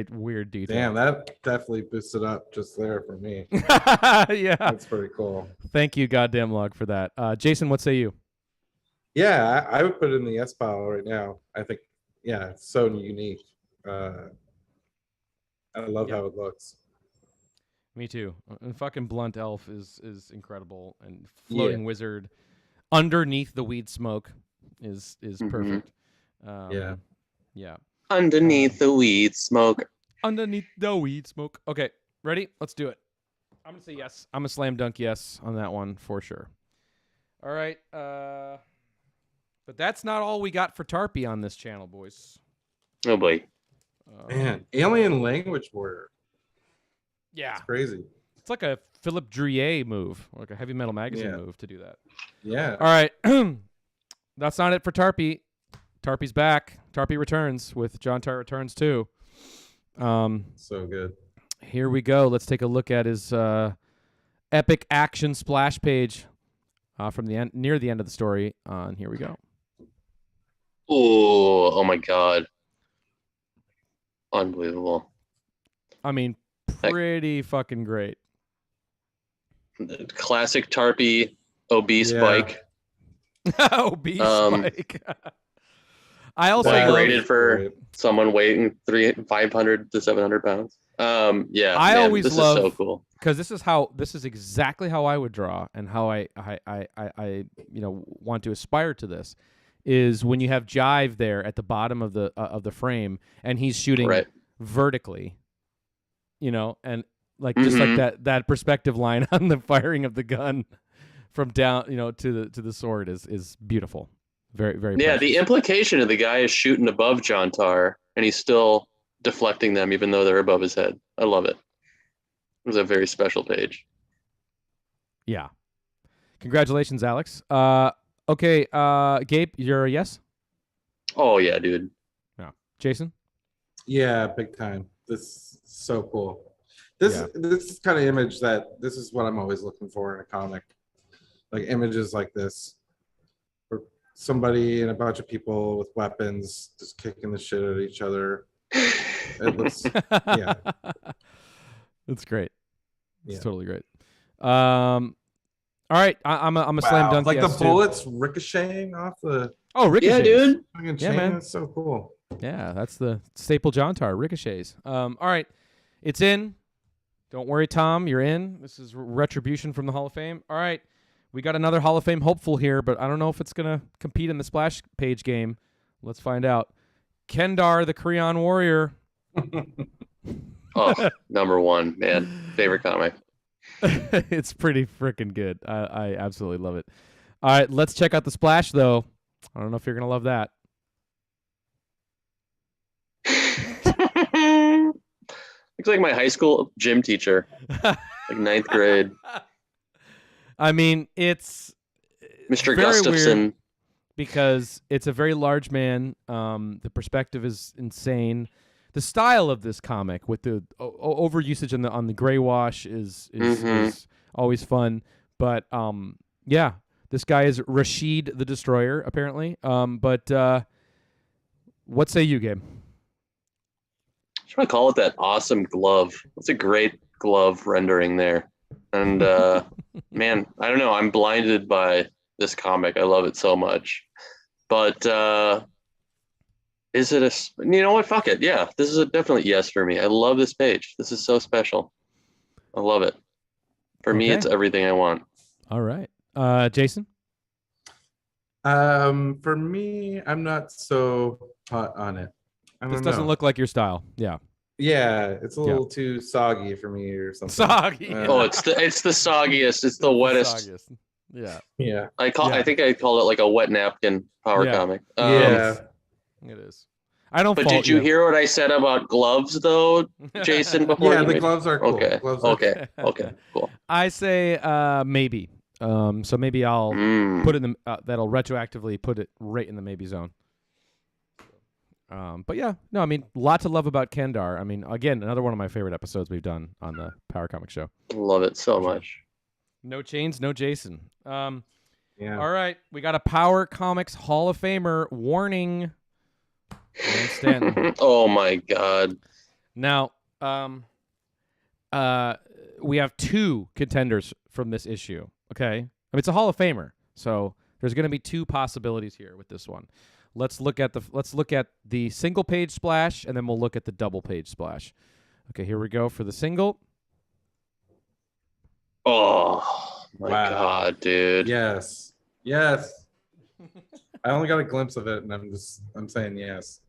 weird detail. Damn, that definitely boosted up just there for me. Yeah. That's pretty cool. Thank you, goddamn log, for that. Jason, what say you? Yeah, I would put it in the S pile right now. I think, it's so unique. I love how it looks. Me too. And fucking Blunt Elf is incredible, and Floating Wizard underneath the weed smoke is perfect. Yeah. Underneath the weed smoke. Underneath the weed smoke. Okay, ready? Let's do it. I'm gonna say yes. I'm a slam dunk yes on that one for sure. All right. But that's not all we got for Tarpy on this channel, boys. Oh boy. Man, alien language warrior. Yeah. It's crazy. It's like a Philip Drouillet move, like a Heavy Metal Magazine move to do that. Yeah. All right. That's not it for Tarpy. Tarpy's back. Tarpy returns with John Tarr Returns too. So good. Here we go. Let's take a look at his epic action splash page from the end, near the end of the story. Here we go. Oh my God. Unbelievable. I mean, pretty fucking great. Classic Tarpy obese bike. Obese Spike. I also Like love, rated for someone weighing 500 to 700 pounds. I always this love, is so cool because this is exactly how I would draw, and how I want to aspire to this is when you have Jive there at the bottom of the frame, and he's shooting vertically, and like just like that perspective line on the firing of the gun from down, to the sword is beautiful. Very, very precious. The implication of the guy is shooting above John Tarr, and he's still deflecting them even though they're above his head. I love it. It was a very special page. Yeah. Congratulations, Alex. Okay, Gabe, you're a yes? Oh yeah, dude. Yeah. Jason? Yeah, big time. This is so cool. This kind of image this is what I'm always looking for in a comic. Like images like this. Where somebody and a bunch of people with weapons just kicking the shit out of each other. It looks It's great. It's Yeah. totally great. All right, I'm a slam dunk. Like yes, the bullets ricocheting off the ricochets. Yeah, dude. fucking Yeah, chain. man. That's so cool. Yeah, that's the staple John Tarr, ricochets. All right, it's in. Don't worry, Tom, you're in. This is retribution from the Hall of Fame. All right, we got another Hall of Fame hopeful here, but I don't know if it's going to compete in the splash page game. Let's find out. Kandar, the Creon Warrior. Oh, number one, man. Favorite comic. It's pretty freaking good. I absolutely love it. All right, let's check out the splash, though. I don't know if you're going to love that. Looks like my high school gym teacher, like 9th grade. I mean, it's Mr. very Gustafson. weird because it's a very large man. The perspective is insane. The style of this comic with the overusage on the gray wash is always fun. But yeah, this guy is Rashid the Destroyer apparently. But what say you, Gabe? I want to call it that awesome glove. It's a great glove rendering there. And man, I don't know. I'm blinded by this comic. I love it so much. But is it a? You know what? Fuck it. Yeah, this is a definite yes for me. I love this page. This is so special. I love it. For me, it's everything I want. All right, Jason. For me, I'm not so hot on it. This doesn't look like your style. Yeah. Yeah, it's a little too soggy for me or something. Soggy. Oh, it's the soggiest. It's the wettest. Yeah. Yeah. I think I call it like a wet napkin power comic. Yeah. It is. I don't. But did you hear what I said about gloves, though, Jason? Before the gloves are cool. Okay. Gloves are okay. Okay. Cool. I say maybe. So maybe I'll put it in the that'll retroactively put it right in the maybe zone. But yeah, no, I mean, a lot to love about Kandar. I mean, again, another one of my favorite episodes we've done on the Power Comic Show. Love it so much. No chains, no Jason. Yeah. All right, we got a Power Comics Hall of Famer warning. Lan Stanton. Oh my God. Now, we have two contenders from this issue. Okay, I mean, it's a Hall of Famer, so there's going to be two possibilities here with this one. Let's look at the single page splash, and then we'll look at the double page splash. Okay, here we go for the single. Oh my Wow. God, dude. Yes. Yes. I only got a glimpse of it, and I'm saying yes.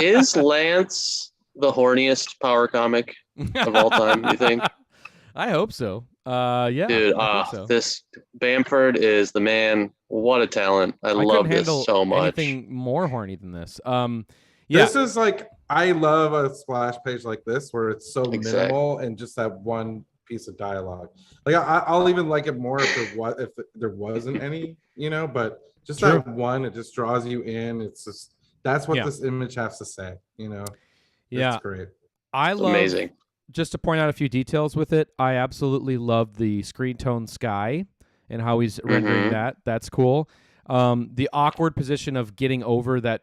Is Lance the horniest power comic of all time, you think? I hope so. Yeah, Dude, I think so. this Bamford is the man. What a talent. I love couldn't this handle so much. anything more horny than this. Yeah. This is like, I love a splash page like this where it's so Exactly. minimal and just that one piece of dialogue. Like I'll even like it more if there wasn't any, but just True. that one, it just draws you in. It's just, that's what Yeah. this image has to say, Yeah. It's great. I love, amazing. just to point out a few details with it, I absolutely love the screen tone sky and how he's rendering that. That's cool. The awkward position of getting over that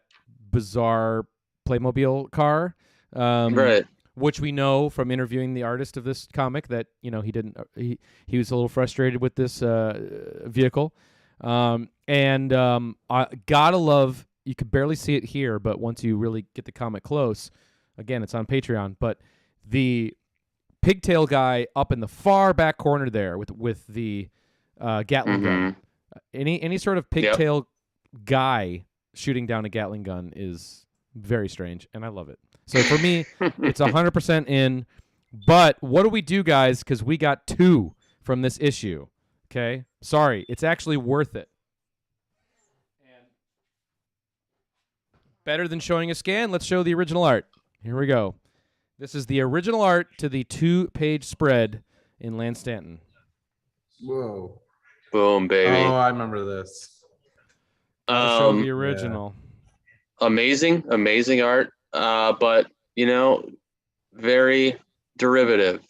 bizarre Playmobil car, Right. which we know from interviewing the artist of this comic that he didn't. He was a little frustrated with this vehicle, and I gotta love. You could barely see it here, but once you really get the comic close, again, it's on Patreon. But the pigtail guy up in the far back corner there with the Gatling gun. Any sort of pigtail guy shooting down a Gatling gun is very strange, and I love it. So for me, it's 100% in. But what do we do, guys? Because we got 2 from this issue. Okay? Sorry. It's actually worth it. And better than showing a scan, let's show the original art. Here we go. This is the original art to the 2-page spread in Lan Stanton. Whoa. Boom, baby. Oh, I remember this. Show the original. Amazing art. But very derivative,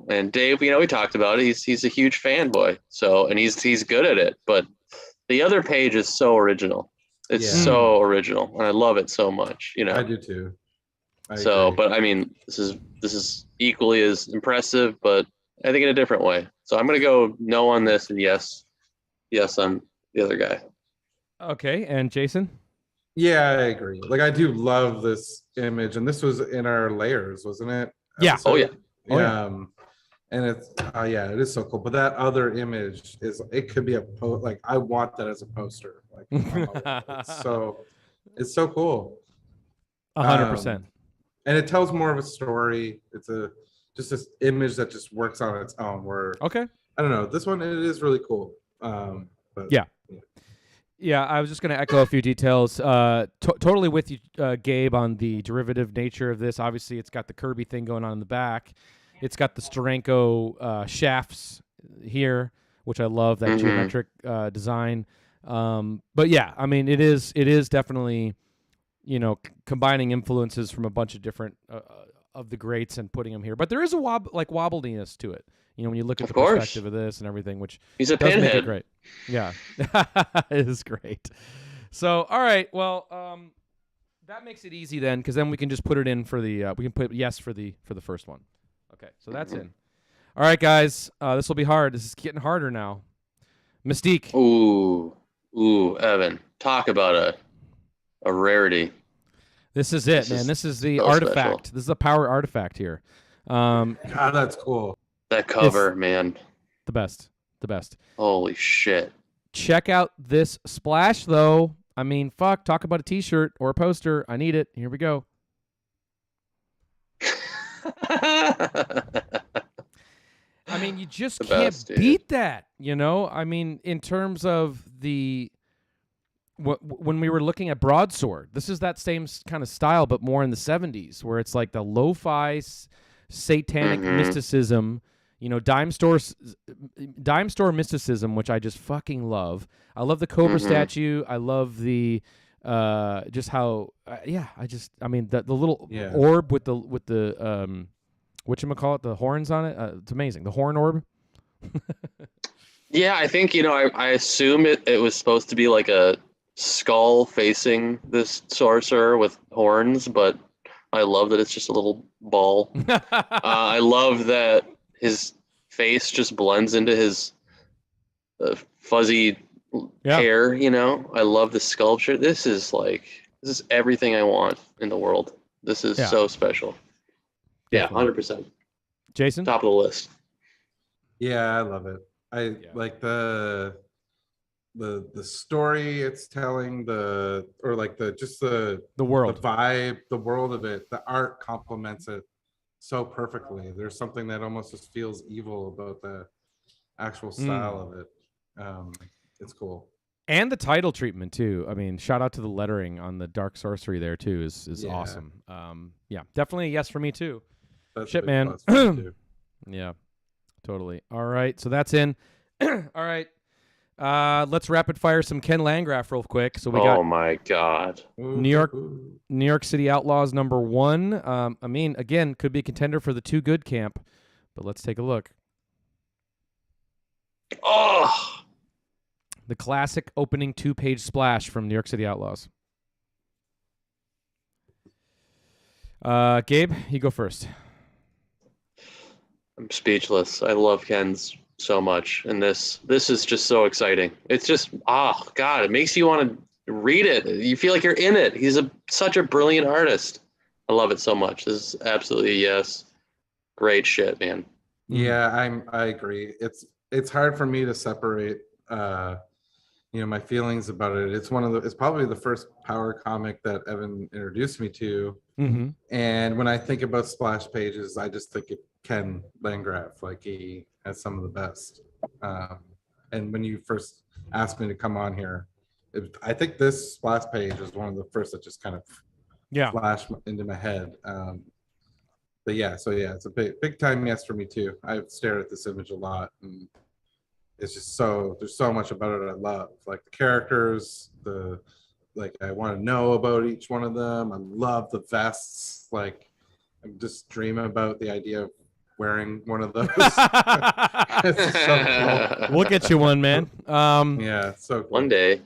and Dave, we talked about it. He's a huge fanboy. So, and he's good at it, but the other page is so original. It's so original, and I love it so much, I do too. I agree. But I mean, this is equally as impressive, but I think in a different way. So I'm gonna go no on this and yes on the other guy. Okay, and Jason? Yeah, I agree. Like, I do love this image, and this was in our layers, wasn't it? Yeah. Episode? Oh yeah. Oh, yeah. And it's it is so cool. But that other image it could be like, I want that as a poster. Like, it's so cool. 100%. And it tells more of a story. It's just this image that just works on its own. Where Okay. I don't know, this one, it is really cool. But Yeah, I was just going to echo a few details. Totally with you, Gabe, on the derivative nature of this. Obviously, it's got the Kirby thing going on in the back. It's got the Steranko shafts here, which I love, that geometric design. But yeah, I mean, it is definitely, combining influences from a bunch of different of the greats and putting them here. But there is a wobbliness to it. When you look at the perspective of this and everything, which he's a does pinhead. make it great. Yeah, it is great. So, all right, well, that makes it easy then, because then we can just put it in for the we can put yes for the first one. Okay, so that's in. All right, guys, this will be hard. This is getting harder now. Mystique. Ooh, Evan, talk about a rarity. This is it, man. This is the artifact. Special. This is a power artifact here. God, that's cool. That cover, man. The best. Holy shit. Check out this splash, though. I mean, fuck, talk about a t-shirt or a poster. I need it. Here we go. I mean, you just can't beat that, I mean, in terms of when we were looking at Broadsword, this is that same kind of style, but more in the 70s, where it's like the lo-fi satanic mysticism, dime store mysticism, which I just fucking love. I love the Cobra statue. I love the just how I mean the little orb with the whatchamacallit, the horns on it. It's amazing. The horn orb. Yeah, I think I assume it was supposed to be like a skull facing this sorcerer with horns, but I love that it's just a little ball. I love that his face just blends into his fuzzy hair, I love the sculpture. This is everything I want in the world. This is so special. Yeah, 100%. Jason? Top of the list. Yeah, I love it. I Yeah. like the story it's telling, or like the world. vibe, the world of it. The art complements it so perfectly. There's something that almost just feels evil about the actual style of it. It's cool. And the title treatment too. I mean, shout out to the lettering on the dark sorcery there too is Yeah. awesome. Yeah, definitely a yes for me too. That's Shit, a big man. plus for me, too. Yeah, totally. All right, so that's in. All right, let's rapid fire some Ken Landgraf real quick. So we got my God. New York City Outlaws #1. I mean, again, could be a contender for the Too Good camp, but let's take a look. Oh, The classic opening 2-page splash from New York City Outlaws. Gabe, you go first. I'm speechless. I love Ken's so much, and this is just so exciting. It's just God, it makes you want to read it. You feel like you're in it. He's such a brilliant artist. I love it so much. This is absolutely yes, great shit, man. Yeah, I agree. It's hard for me to separate my feelings about it. It's probably the first power comic that Evan introduced me to. Mm-hmm. And when I think about splash pages, I just think of Ken Landgraf. Like, he has some of the best. And when you first asked me to come on here, I think this splash page is one of the first that just kind of flashed into my head. But yeah, it's a big time yes for me too. I've stared at this image a lot, and it's just there's so much about it I love. Like the characters, I want to know about each one of them. I love the vests. Like, I'm just dreaming about the idea of wearing one of those. It's so cool. We'll get you one, man. Yeah, so cool. One day.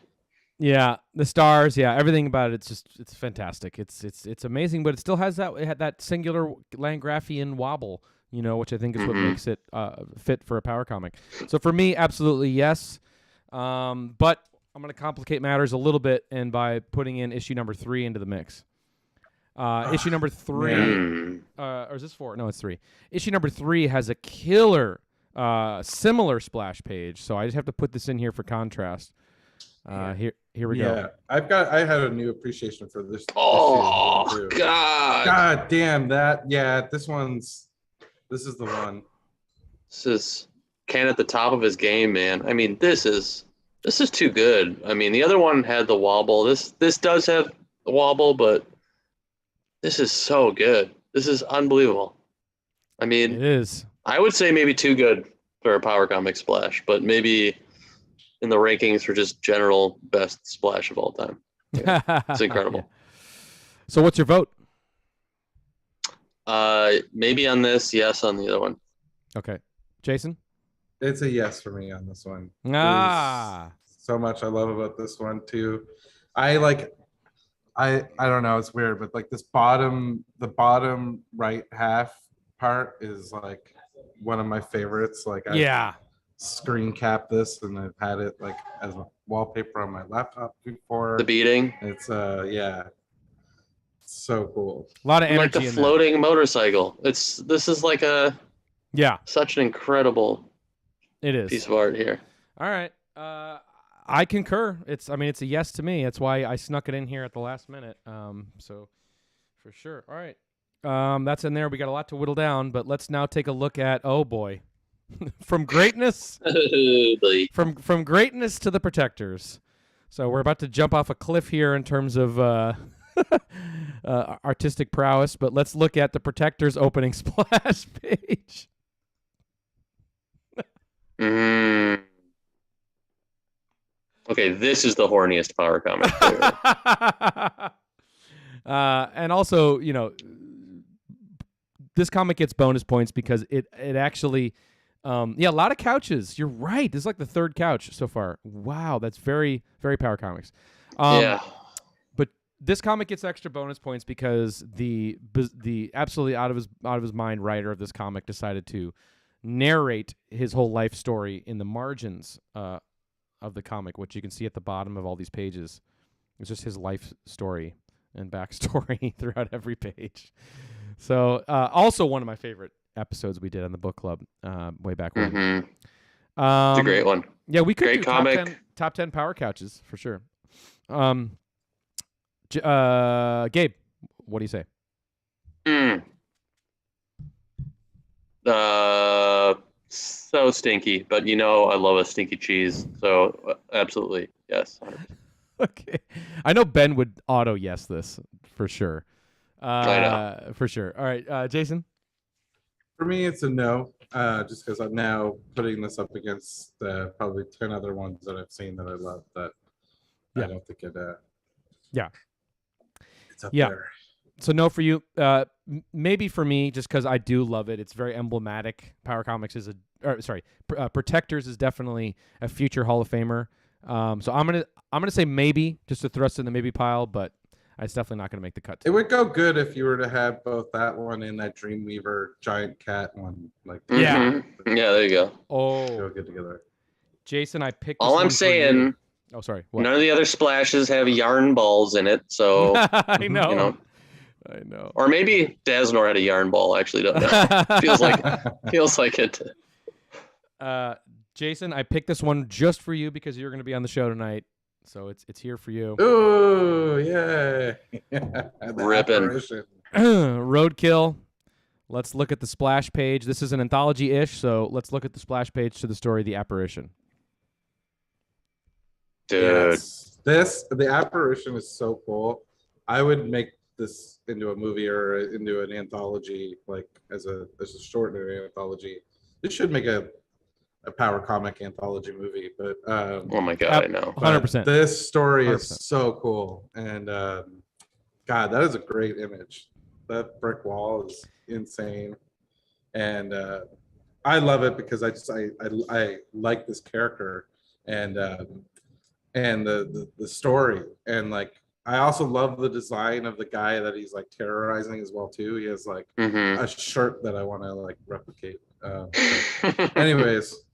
Yeah, the stars, everything about it's fantastic. It's amazing, but it still has that singular Landgrafian wobble, which I think is what makes it fit for a power comic. So for me, absolutely yes. But I'm going to complicate matters a little bit, and by putting in issue number 3 into the mix. Issue number 3, or is this 4? No, it's 3. Issue number 3 has a killer, similar splash page. So I just have to put this in here for contrast. Here we go. Yeah, I had a new appreciation for this. Oh issue too. God damn that! Yeah, this is the one. This is Ken at the top of his game, man. I mean, this is too good. I mean, the other one had the wobble. This does have the wobble, but this is so good. This is unbelievable. I mean, it is. I would say maybe too good for a power comic splash, but maybe in the rankings for just general best splash of all time. Yeah, it's incredible. Yeah. So what's your vote? Maybe on this, yes on the other one. Okay. Jason? It's a yes for me on this one. There's so much I love about this one too. I don't know, it's weird, but like the bottom right half part is like one of my favorites. Like, I screen cap this, and I've had it like as a wallpaper on my laptop before. The beating. It's so cool. A lot of energy. Like the floating motorcycle. This is like such an incredible piece of art here. All right. I concur. It's a yes to me. That's why I snuck it in here at the last minute. So for sure. All right. That's in there. We got a lot to whittle down, but let's now take a look at, oh boy. From greatness from greatness to the Protectors. So we're about to jump off a cliff here in terms of artistic prowess, but let's look at the Protectors opening splash page. Okay, this is the horniest power comic. And also, this comic gets bonus points because it actually a lot of couches. You're right. This is like the 3rd couch so far. Wow, that's very, very power comics. But this comic gets extra bonus points because the absolutely out of his mind writer of this comic decided to narrate his whole life story in the margins of the comic, which you can see at the bottom of all these pages. It's just his life story and backstory throughout every page. So also one of my favorite episodes we did on the book club way back when. It's a great one. Yeah, we could Great do comic. top 10 power couches for sure. Gabe, what do you say? So stinky, but I love a stinky cheese. So absolutely, yes. 100%. Okay, I know Ben would auto yes this for sure. I know. For sure. All right, Jason. For me, it's a no. Just because I'm now putting this up against probably 10 other ones that I've seen that I love. That I don't think it. It's up there. So no for you. Maybe for me, just because I do love it. It's very emblematic. Power Comics is Protectors is definitely a future Hall of Famer. So I'm gonna say maybe, just to thrust in the maybe pile, but it's definitely not gonna make the cut. It would go good if you were to have both that one and that Dreamweaver giant cat one. Yeah, there you go. Go good together. Jason, I picked. All I'm saying. Oh, sorry. What? None of the other splashes have yarn balls in it, so I know. I know. Or maybe Daznor had a yarn ball. I actually don't know. feels like it. Jason, I picked this one just for you because you're going to be on the show tonight, so it's here for you. Oh yeah, ripping. Roadkill. Let's look at the splash page. This is an anthology-ish, so let's look at the splash page to the story, The Apparition. Dude, the Apparition is so cool. I would make this into a movie or into an anthology, like as a short anthology. This should make a power comic anthology movie, but oh my god, I know. 100%. This story 100%. is so cool, and God, that is a great image. That brick wall is insane, and I love it because I like this character and the story, and like I also love the design of the guy that he's like terrorizing as well too. He has like a shirt that I want to like replicate. Anyways,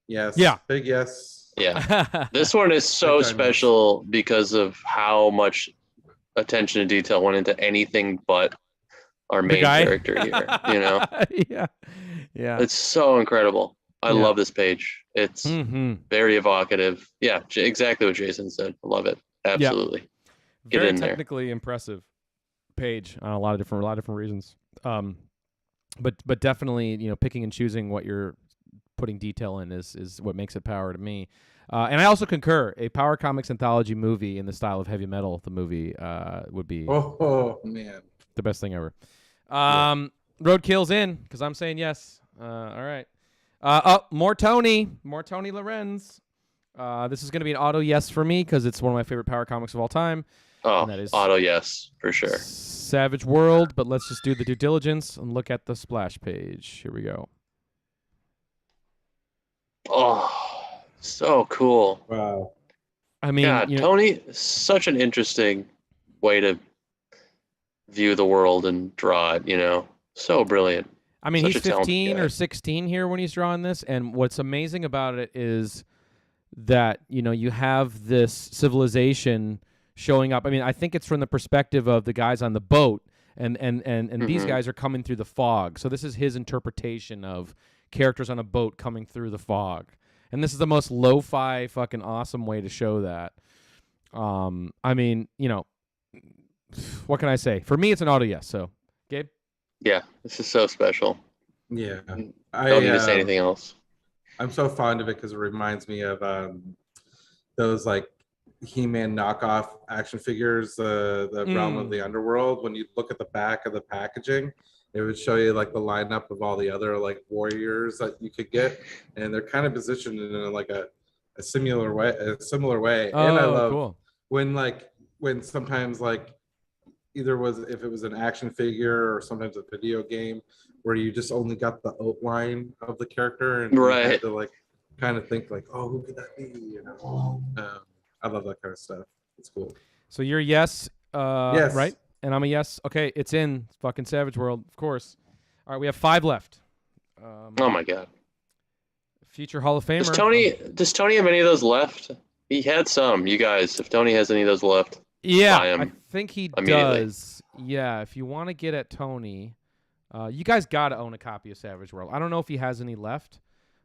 yes, big yes. Yeah, this one is so special because of how much attention to detail went into anything but our main character here. Yeah, it's so incredible. I love this page. It's very evocative. Yeah, exactly what Jason said. I love it. Absolutely. Get very in there. Technically impressive page on a lot of different reasons. But definitely, picking and choosing what you're putting detail in is what makes it power to me. And I also concur. A Power Comics anthology movie in the style of Heavy Metal, the movie, would be man, the best thing ever. Roadkill's in because I'm saying yes. All right. More Tony Lorenz. This is going to be an auto yes for me because it's one of my favorite Power Comics of all time. Oh, that is auto yes for sure. Savage World, but let's just do the due diligence and look at the splash page. Here we go. Oh, so cool. Wow. I mean, Tony, such an interesting way to view the world and draw it, so brilliant. I mean, Such he's 15 or 16 here when he's drawing this, and what's amazing about it is that, you have this civilization showing up. I mean, I think it's from the perspective of the guys on the boat, and these guys are coming through the fog. So this is his interpretation of characters on a boat coming through the fog. And this is the most lo-fi fucking awesome way to show that. I mean, what can I say? For me, it's an auto yes. So, Gabe? Yeah, this is so special. Yeah. Don't need to say anything else. I'm so fond of it because it reminds me of those like He-Man knockoff action figures, the Realm of the Underworld. When you look at the back of the packaging, it would show you like the lineup of all the other like warriors that you could get, and they're kind of positioned in like a similar way. Oh, and I love cool. when sometimes like either if it was an action figure or sometimes a video game where you just only got the outline of the character and you had to like kind of think like, oh, who could that be? I love that kind of stuff. It's cool. So you're yes, yes, right? And I'm a yes. Okay, it's in fucking Savage World, of course. All right, we have 5 left. Oh my god. Future Hall of Famer. Does Tony have any of those left? He had some. You guys, if Tony has any of those left, yeah, I think he does. Yeah, if you want to get at Tony, You guys got to own a copy of Savage World. I don't know if he has any left,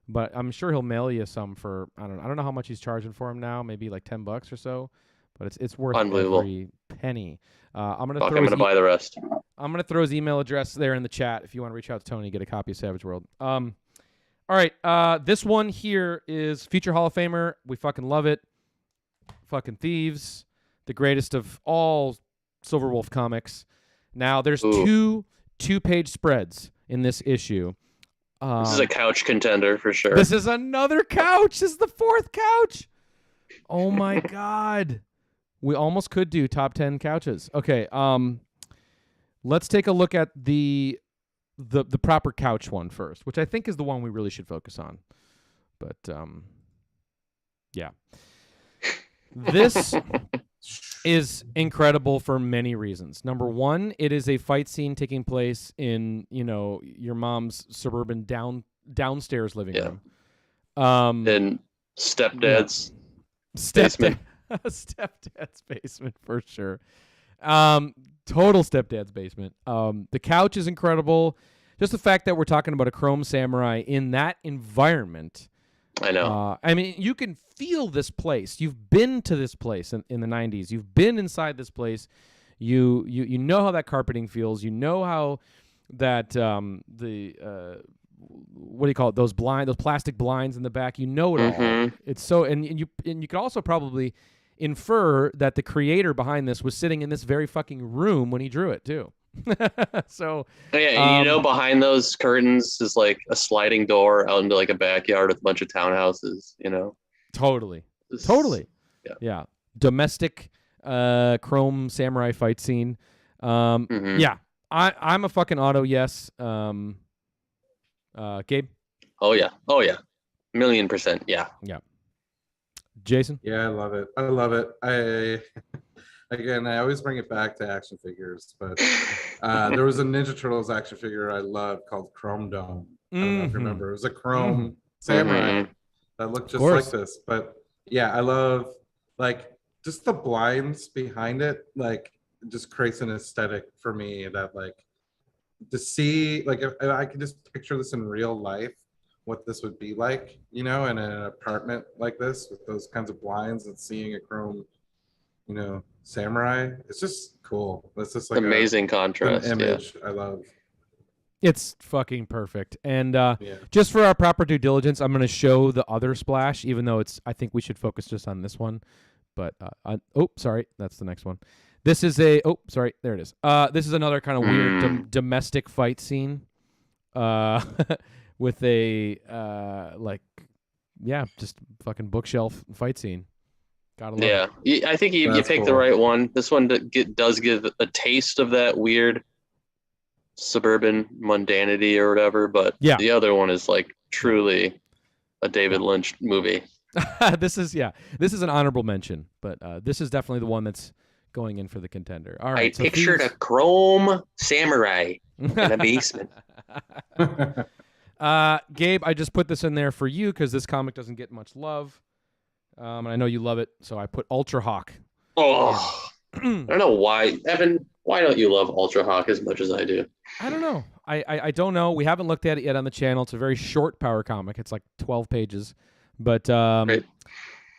but I'm sure he'll mail you some for I don't know how much he's charging for him now, maybe like $10 or so, but it's worth every penny. I'm gonna buy the rest. I'm gonna throw his email address there in the chat if you want to reach out to Tony, get a copy of Savage World. All right, this one here is future Hall of Famer. We fucking love it. Fucking Thieves, the greatest of all Silver Wolf comics. Now there's two-page spreads in this issue. This is a couch contender for sure. This is another couch. This is the fourth couch. Oh my god. We almost could do top 10 couches. Okay, let's take a look at the proper couch one first, which I think is the one we really should focus on. But yeah. This is incredible for many reasons. Number one, it is a fight scene taking place in, your mom's suburban downstairs living room. In stepdad's basement. Stepdad's basement for sure. Total stepdad's basement. The couch is incredible. Just the fact that we're talking about a Chrome Samurai in that environment. I know. I mean, you can feel this place. You've been to this place in the 90s. You've been inside this place. You know how that carpeting feels. You know how that what do you call it? Those plastic blinds in the back. You know it all. It's so and you could also probably infer that the creator behind this was sitting in this very fucking room when he drew it too. So and behind those curtains is like a sliding door out into like a backyard with a bunch of townhouses. Totally. Yeah. Domestic Chrome Samurai fight scene. Yeah. I'm a fucking auto yes. Gabe? Oh yeah. 1,000,000%. Yeah. Yeah. Jason? Yeah, I love it. I always bring it back to action figures, but there was a Ninja Turtles action figure I loved called Chrome Dome. I don't know if you remember. It was a Chrome Samurai that looked just like this. But yeah, I love like just the blinds behind it. Like, it just creates an aesthetic for me that like to see. Like, if I could just picture this in real life, what this would be like, in an apartment like this with those kinds of blinds and seeing a Chrome, Samurai. It's just cool. It's just like amazing contrast. An image I love. It's fucking perfect. And just for our proper due diligence, I'm going to show the other splash, even though I think we should focus just on this one. But, sorry, that's the next one. This is there it is. This is another kind of weird domestic fight scene with a, just fucking bookshelf fight scene. Gotta love it. I think you picked the right one. This one does give a taste of that weird suburban mundanity or whatever, but the other one is like truly a David Lynch movie. This is an honorable mention, but this is definitely the one that's going in for the contender. All right, I pictured a Chrome Samurai in a basement. Gabe, I just put this in there for you because this comic doesn't get much love. And I know you love it, so I put Ultra Hawk. Oh, I don't know why. Evan, why don't you love Ultra Hawk as much as I do? I don't know. I don't know. We haven't looked at it yet on the channel. It's a very short power comic. It's like 12 pages. But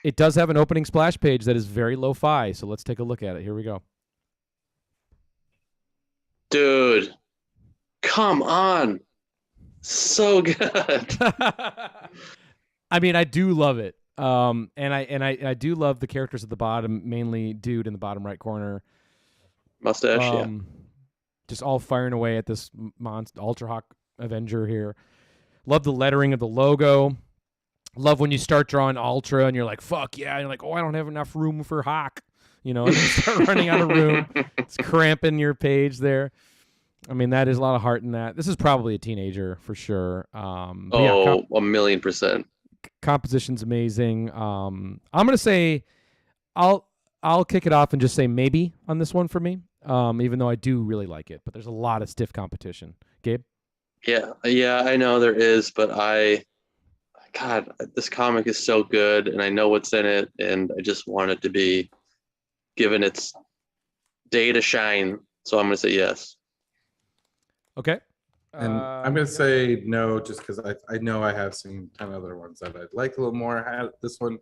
it does have an opening splash page that is very lo-fi, so let's take a look at it. Here we go. Dude, come on. So good. I mean, I do love it. And I do love the characters at the bottom, mainly dude in the bottom right corner. Mustache, just all firing away at this monster Ultra Hawk Avenger here. Love the lettering of the logo. Love when you start drawing Ultra and you're like, fuck yeah. And you're like, oh, I don't have enough room for Hawk. And you start running out of room. It's cramping your page there. I mean, that is a lot of heart in that. This is probably a teenager for sure. 1,000,000%. Composition's amazing. I'm gonna say I'll kick it off and just say maybe on this one for me. Even though I do really like it, but there's a lot of stiff competition. Gabe? Yeah, I know there is, but God, this comic is so good, and I know what's in it, and I just want it to be given its day to shine. So I'm gonna say yes. Okay. And I'm gonna say no, just because I know I have seen 10 other ones that I'd like a little more. Had this one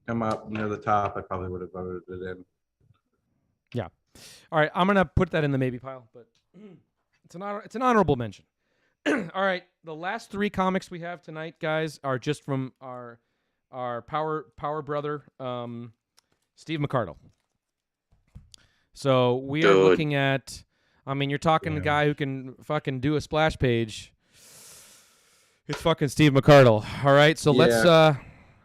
come up near the top, I probably would have voted it in. Yeah. All right, I'm gonna put that in the maybe pile, but it's an honorable mention. All right, the last 3 comics we have tonight, guys, are just from our power brother, Steve McCardle. So we are looking at. I mean, you're talking a guy who can fucking do a splash page. It's fucking Steve McCardle. All right, so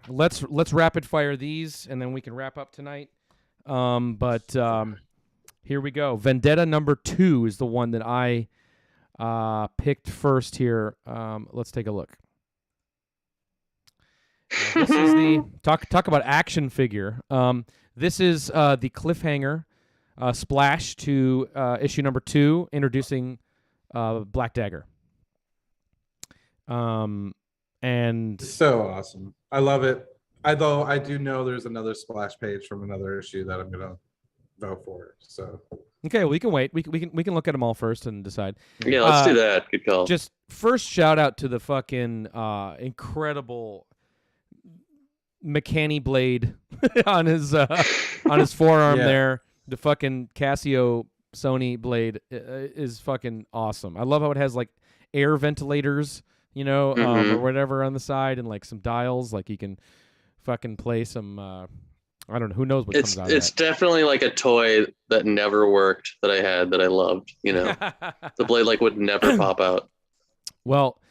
let's rapid fire these, and then we can wrap up tonight. Here we go. Vendetta number 2 is the one that I picked first here. Let's take a look. This is the talk about action figure. This is the cliffhanger. Splash to issue number 2, introducing Black Dagger. And so awesome. I love it. Although I do know there's another splash page from another issue that I'm gonna vote for. So okay, we can wait. We can look at them all first and decide. Yeah, let's do that. Good call. Just first shout out to the fucking incredible McCanny blade on his forearm there. The fucking Casio Sony blade is fucking awesome. I love how it has like air ventilators, or whatever on the side, and like some dials, like you can fucking play some. I don't know. Who knows what comes out of It's that. definitely like a toy that never worked that I had that I loved. The blade like would never pop out. Well,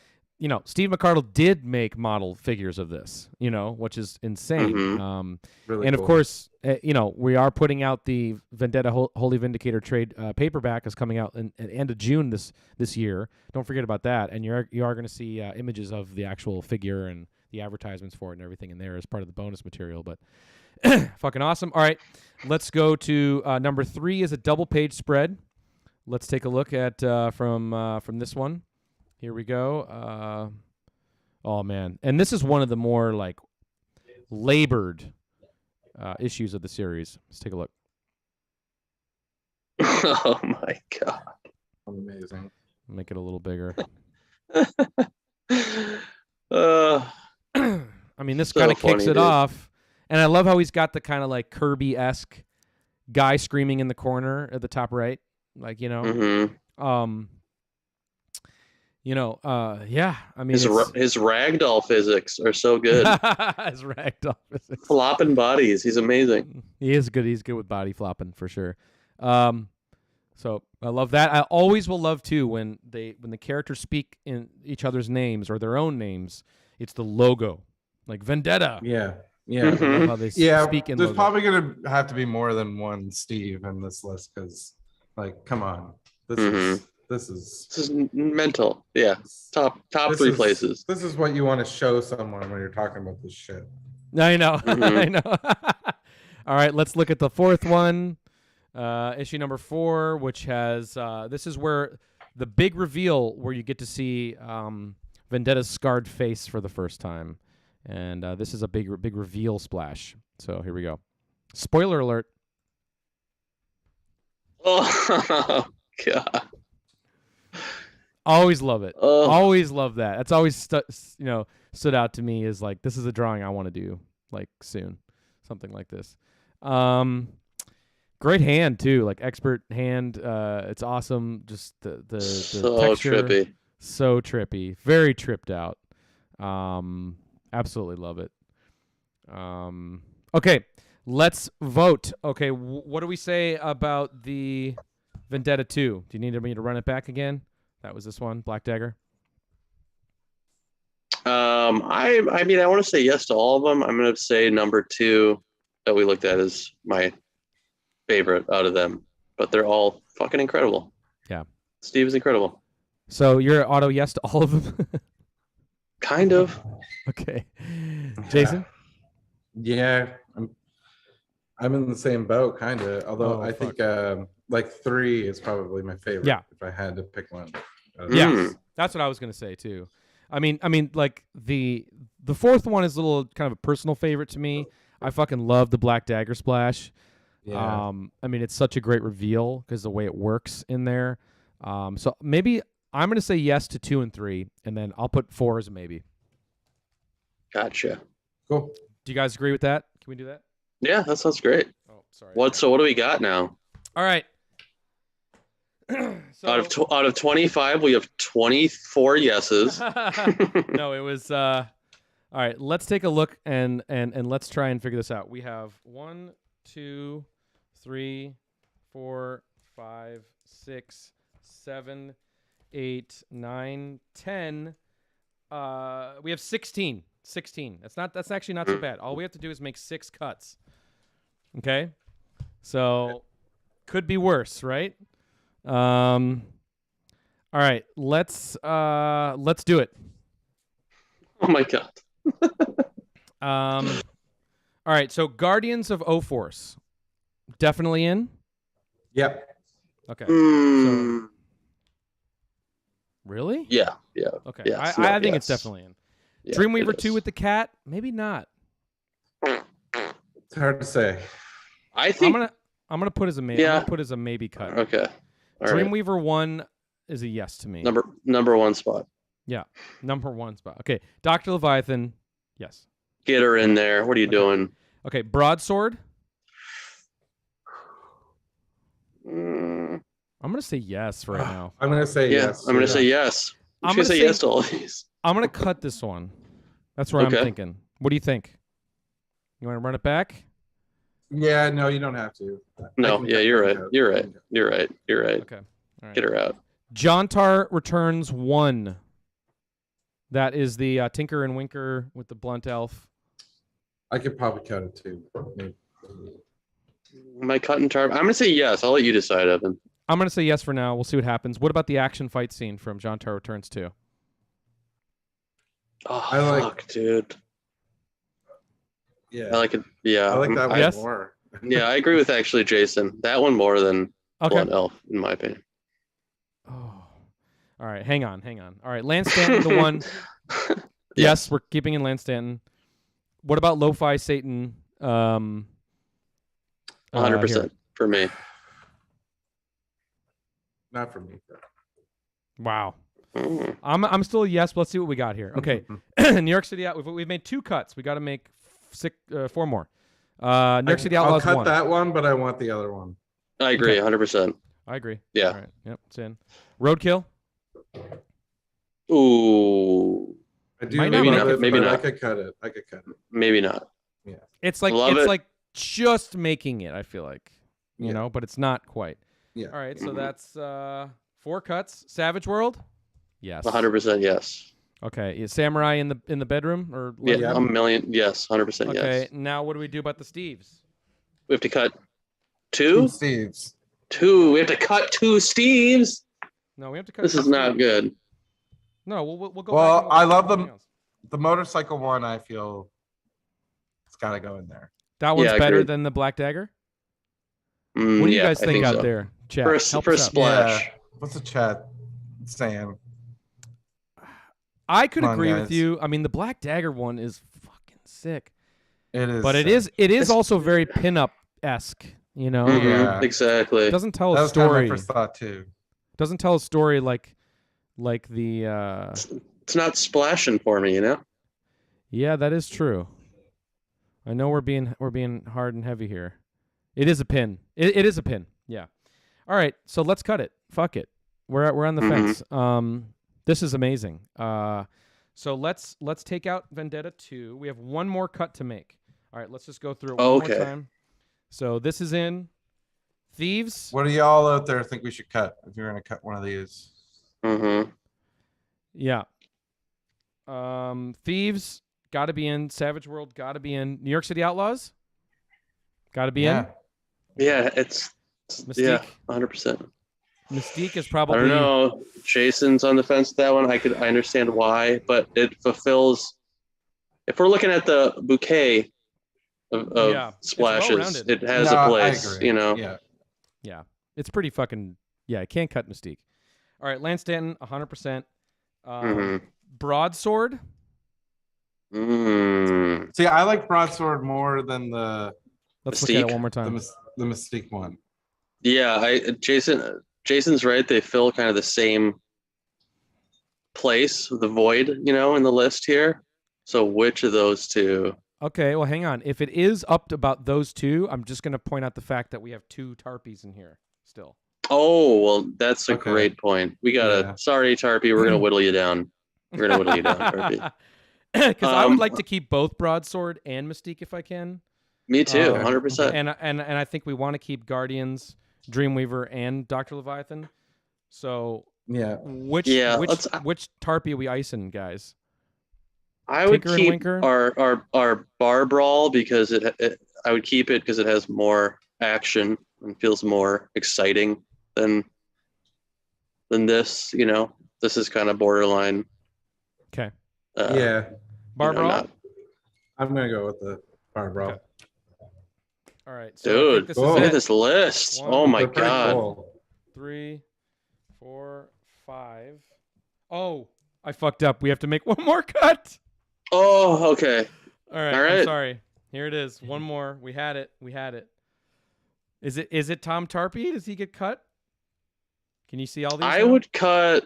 Steve McCardle did make model figures of this, which is insane. Mm-hmm. Really and cool. of course, we are putting out the Vendetta Holy Vindicator trade paperback is coming out at the end of June this year. Don't forget about that. And you are going to see images of the actual figure and the advertisements for it and everything in there as part of the bonus material. But fucking awesome. All right, let's go to number 3 is a double page spread. Let's take a look at from this one. Here we go. Oh man, and this is one of the more like labored issues of the series. Let's take a look. Oh my god! Amazing. Make it a little bigger. I mean, this So kind of kicks funny, it dude. off, and I love how he's got the kind of like Kirby-esque guy screaming in the corner at the top right, like Mhm. Yeah. I mean, His ragdoll physics are so good. his ragdoll physics. Flopping bodies, he's amazing. He is good. He's good with body flopping for sure. So I love that. I always will love too when the characters speak in each other's names or their own names. It's the logo, like Vendetta. Yeah. I love how they speak in There's logo. probably gonna have to be more than one Steve in this list because, like, come on, this is mental. Yeah, top this 3 is- places. This is what you want to show someone when you're talking about this shit. I know. Mhm. I know. All right, let's look at the 4th one. Issue number 4, which has this is where the big reveal where you get to see Vendetta's scarred face for the first time. And this is a big reveal splash. So here we go. Spoiler alert. Oh god! Always love it. Oh. Always love that. That's always stood out to me as like this is a drawing I want to do like soon, something like this. Great hand too, like expert hand. It's awesome. Just the So texture, trippy. so trippy, very tripped out. Absolutely love it. Okay, let's vote. Okay, what do we say about the Vendetta 2? Do you need me to run it back again? That was this one, Black Dagger. I mean, I want to say yes to all of them. I'm going to say number 2 that we looked at is my favorite out of them, but they're all fucking incredible. Yeah. Steve is incredible. So you're auto yes to all of them? Kind of. Okay. Jason? Yeah, I'm in the same boat, kind of. Although Oh, I think like 3 is probably my favorite. Yeah. If I had to pick one. Yeah. Mm. That's what I was going to say too. I mean like the 4th one is a little kind of a personal favorite to me. I fucking love the Black Dagger splash. Yeah. I mean, it's such a great reveal because the way it works in there. So maybe I'm going to say yes to 2 and 3, and then I'll put 4 as a maybe. Gotcha. Cool. Do you guys agree with that? Can we do that? Yeah, that sounds great. Oh, sorry. So what do we got now? All right. So, Out of 25, we have 24 yeses. no, it was all right, let's take a look and let's try and figure this out. We have 1, 2, 3, 4, 5, 6, 7, 8, 9, 10. We have 16. 16. That's actually not so bad. All we have to do is make 6 cuts. Okay? So could be worse, right? All right, let's do it. Oh my god. All right, so Guardians of O-Force. Definitely in? Yep. Okay. Mm, So, really? yeah. Okay. Yes, I think yes. it's definitely in. Yeah, Dreamweaver it 2 is. with the cat? Maybe not. It's hard to say. I think. I'm gonna put as a maybe. Yeah. I'm gonna put as a maybe cut. Okay. All right. Dreamweaver 1 is a yes to me. Number 1 spot. Yeah. Number 1 spot. Okay. Dr. Leviathan, yes. Get her in there. What are you doing? Okay, Broadsword. Mm, I'm gonna say yes for right now. I'm gonna say yeah, yes. I'm gonna say yes. I'm I'm gonna gonna say say- yes to all these. I'm gonna cut this one. That's where Okay. I'm thinking. What do you think? You want to run it back? Yeah, no, you don't have to. No, yeah, you're right. You're right. You're right. You're right. Okay. All right. Get her out. John Tarr returns 1. That is the Tinker and Winker with the blunt elf. I could probably cut it too. Maybe. Am I cutting Tarr? I'm gonna say yes. I'll let you decide, Evan. I'm gonna say yes for now. We'll see what happens. What about the action fight scene from John Tarr Returns 2? Oh, I like- fuck, dude. Yeah, I like it. Yeah. I like that one Yes? more. Yeah, I agree with actually Jason. That one more than Okay. Blunt Elf, in my opinion. Oh. All right. Hang on. All right. Lan Stanton, the one. Yes, we're keeping in Lan Stanton. What about Lo-Fi Satan? 100% for me. Not for me. Wow. Mm. I'm still a yes. But let's see what we got here. Okay. New York City. We've made 2 cuts. We got to make 4 more. New York City Outlaws I'll cut 1. that one, but I want the other one. I agree, Okay. 100%. I agree. Yeah. All right. Yep. It's in. Roadkill. Ooh, I do Might not love make it, it, maybe but I not. could cut it. I could cut it. maybe not. It's like Love it. just making it. I feel like you Yeah. know, but it's not quite. Yeah. All right. So Mhm. that's 4 cuts. Savage World. Yes. 100% yes. Okay. Is Samurai in the bedroom or? Yeah, Yeah. a million. Yes, 100% Okay. yes. Now what do we do about the Steves? We have to cut Two 2? Steves. 2. We have to cut 2 Steves. No, we have to cut. This the is not Steves. good. No, we'll go. Well, back and I we'll love cut them. something else. The motorcycle one, I feel it's got to go in there. That one's Yeah, better agreed. than the Black Dagger. Mm, What do you yeah, guys I think out so. there, chat? For a, Help for a us out. splash. Yeah. What's the chat saying? I could Come on, agree with guys. you. I mean, the Black Dagger one is fucking sick, It is. but it is also very pinup esque. You know, Mhm, Yeah. Exactly. it doesn't tell That a was kind of my story. first thought too. Doesn't tell a story like the. It's not splashing for me, you know? Yeah, that is true. I know we're being hard and heavy here. It is a pin. It is a pin. Yeah. All right, so let's cut it. Fuck it. We're on the Mhm. fence. This is amazing. So let's take out Vendetta 2. We have one more cut to make. All right, let's just go through it one Okay. more time. So this is in Thieves. What do y'all out there think we should cut if you're gonna cut one of these? Mm-hmm. Yeah. Thieves got to be in. Savage World got to be in. New York City Outlaws got to be in. Yeah, it's yeah, Mystique. 100%. Mystique is I probably. don't know. Jason's on the fence with that one. I understand why, but it fulfills. If we're looking at the bouquet of Yeah, it's splashes, well-rounded. it has No, a I place. agree. You know. Yeah. Yeah, it's pretty fucking. Yeah, I can't cut Mystique. All right, Lan Stanton, 100%. Mhm. Broadsword. Mm. See, I like Broadsword more than the Let's look at it Mystique? one more the, time. the Mystique one. Yeah, Jason's right. They fill kind of the same place the void, in the list here. So which of those two? Okay, well, hang on. If it is up to about those two, I'm just going to point out the fact that we have 2 Tarpies in here still. Oh, well, that's a Okay. great point. We got to, Yeah. sorry, Tarpy, we're going to whittle you down. We're going to whittle you down, Tarpy. Because I would like to keep both Broadsword and Mystique if I can. Me too, Um, 100%. And I think we want to keep Guardians, Dreamweaver, and Dr. Leviathan. So Yeah. which Tarpy are we icing, guys? I would Tinker and keep Winker? our bar brawl because I would keep it because it has more action and feels more exciting than this. This is kind of borderline. Okay. Yeah. Bar brawl? I'm gonna go with the bar brawl. Okay. All right. So I think Dude, this cool. is look it. at this list. 1, Oh my They're pretty god. cool. 3, 4, 5. Oh, I fucked up. We have to make one more cut. Oh, okay. All right. All right. I'm sorry. Here it is. One more. We had it. Is it Tom Tarpy? Does he get cut? Can you see all these? I now? would cut.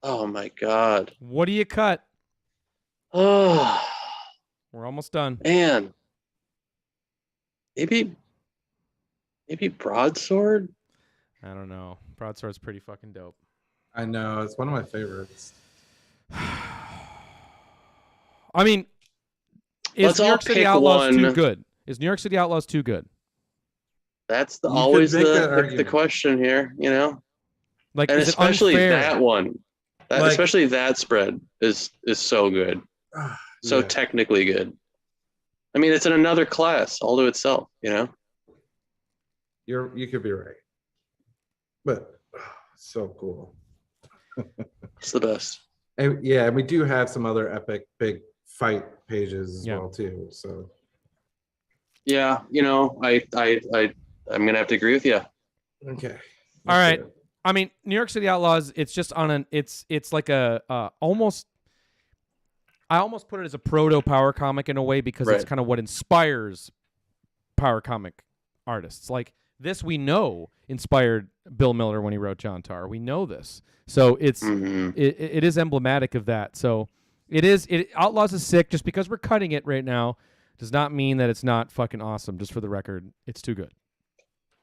Oh my god. What do you cut? Oh We're almost done. man. Maybe Broadsword? I don't know. Broadsword's pretty fucking dope. I know, it's one of my favorites. I mean, is Let's New all York City pick Outlaws too one. good? Is New York City Outlaws too good? That's You could always make that the argument. question here, Like, And is especially it unfair? that one. Like- Especially that spread is so good. So Yeah. technically good. I mean, it's in another class all to itself, You could be right. But so cool. It's the best. And yeah, we do have some other epic big fight pages as Yeah. well too. So Yeah, I'm gonna have to agree with you. okay. All right. I mean, New York City Outlaws. It's just on an. It's like a almost. I almost put it as a proto power comic in a way because it's Right. kind of what inspires power comic artists. Like this, we know inspired Bill Miller when he wrote John Tarr. We know this, so it's Mhm. it is emblematic of that. So it is. Outlaws is sick. Just because we're cutting it right now does not mean that it's not fucking awesome. Just for the record, it's too good.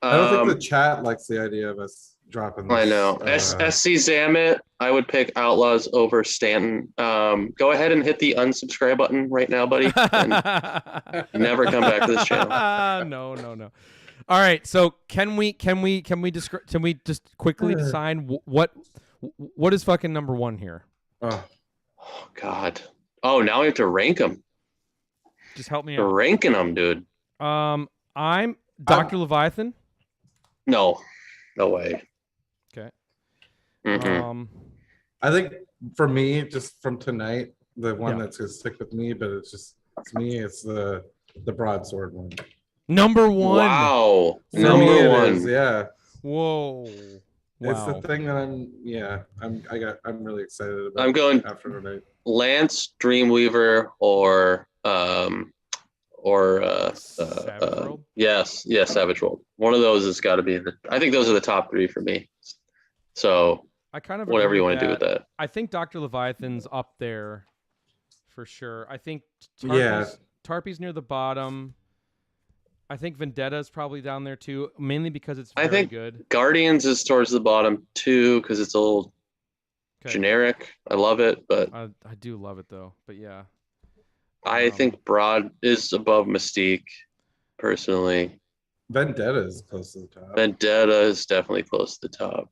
I don't think Um, the chat likes the idea of us dropping this. I know. SC Zamet, I would pick Outlaws over Stanton. Go ahead and hit the unsubscribe button right now, buddy. And never come back to this channel. No. All right. So can we just quickly decide what is fucking number 1 here? Oh, Oh God. Oh, now we have to rank them. Just help me You're out. ranking them, dude. I'm Dr. Leviathan. No way. Okay. Mhm. I think for me, just from tonight, the one Yeah. that's gonna stick with me, but it's me. It's the Broadsword one. Number 1. Wow. For me, Number it one. is, yeah. Whoa. It's the Wow. thing that I'm really excited about. I'm going after tonight. Lance, Dreamweaver, or Savage World? yes, Savage World. One of those has got to be. I think those are the top 3 for me. So I kind of whatever agree you with want to do with that. I think Dr. Leviathan's up there for sure. I think Yeah. Tarpy's near the bottom. I think Vendetta is probably down there too, mainly because it's I very think good. Guardians is towards the bottom too because it's a little Okay. generic. I love it, but I do love it though. But yeah. I think Broad is above Mystique, personally. Vendetta is close to the top. Vendetta is definitely close to the top.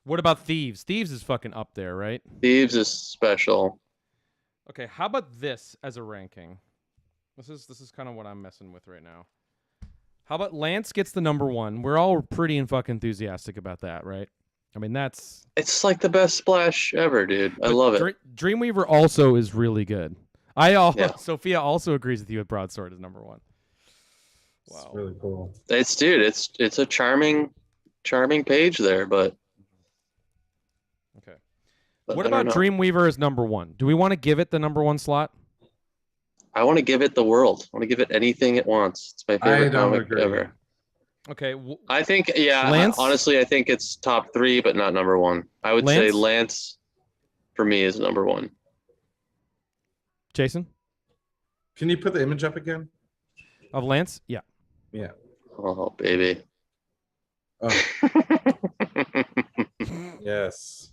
What about Thieves? Thieves is fucking up there, right? Thieves is special. Okay, how about this as a ranking? This is kind of what I'm messing with right now. How about Lance gets the number 1? We're all pretty and fucking enthusiastic about that, right? I mean, It's like the best splash ever, dude. I love it. Dreamweaver also is really good. Yeah. Sophia also agrees with you with Broadsword is number 1. It's Wow. really cool. It's a charming page there, but Okay. But What I don't about know. Dreamweaver as number 1? Do we want to give it the number 1 slot? I want to give it the world. I want to give it anything it wants. It's my I favorite don't comic agree. ever. Okay. I think, yeah, Lance? honestly, I think it's top 3, but not number 1. I would say Lance? Lance, for me, is number 1. Jason? Can you put the image up again? Of Lance? Yeah. Yeah. Oh, baby. Oh, yes.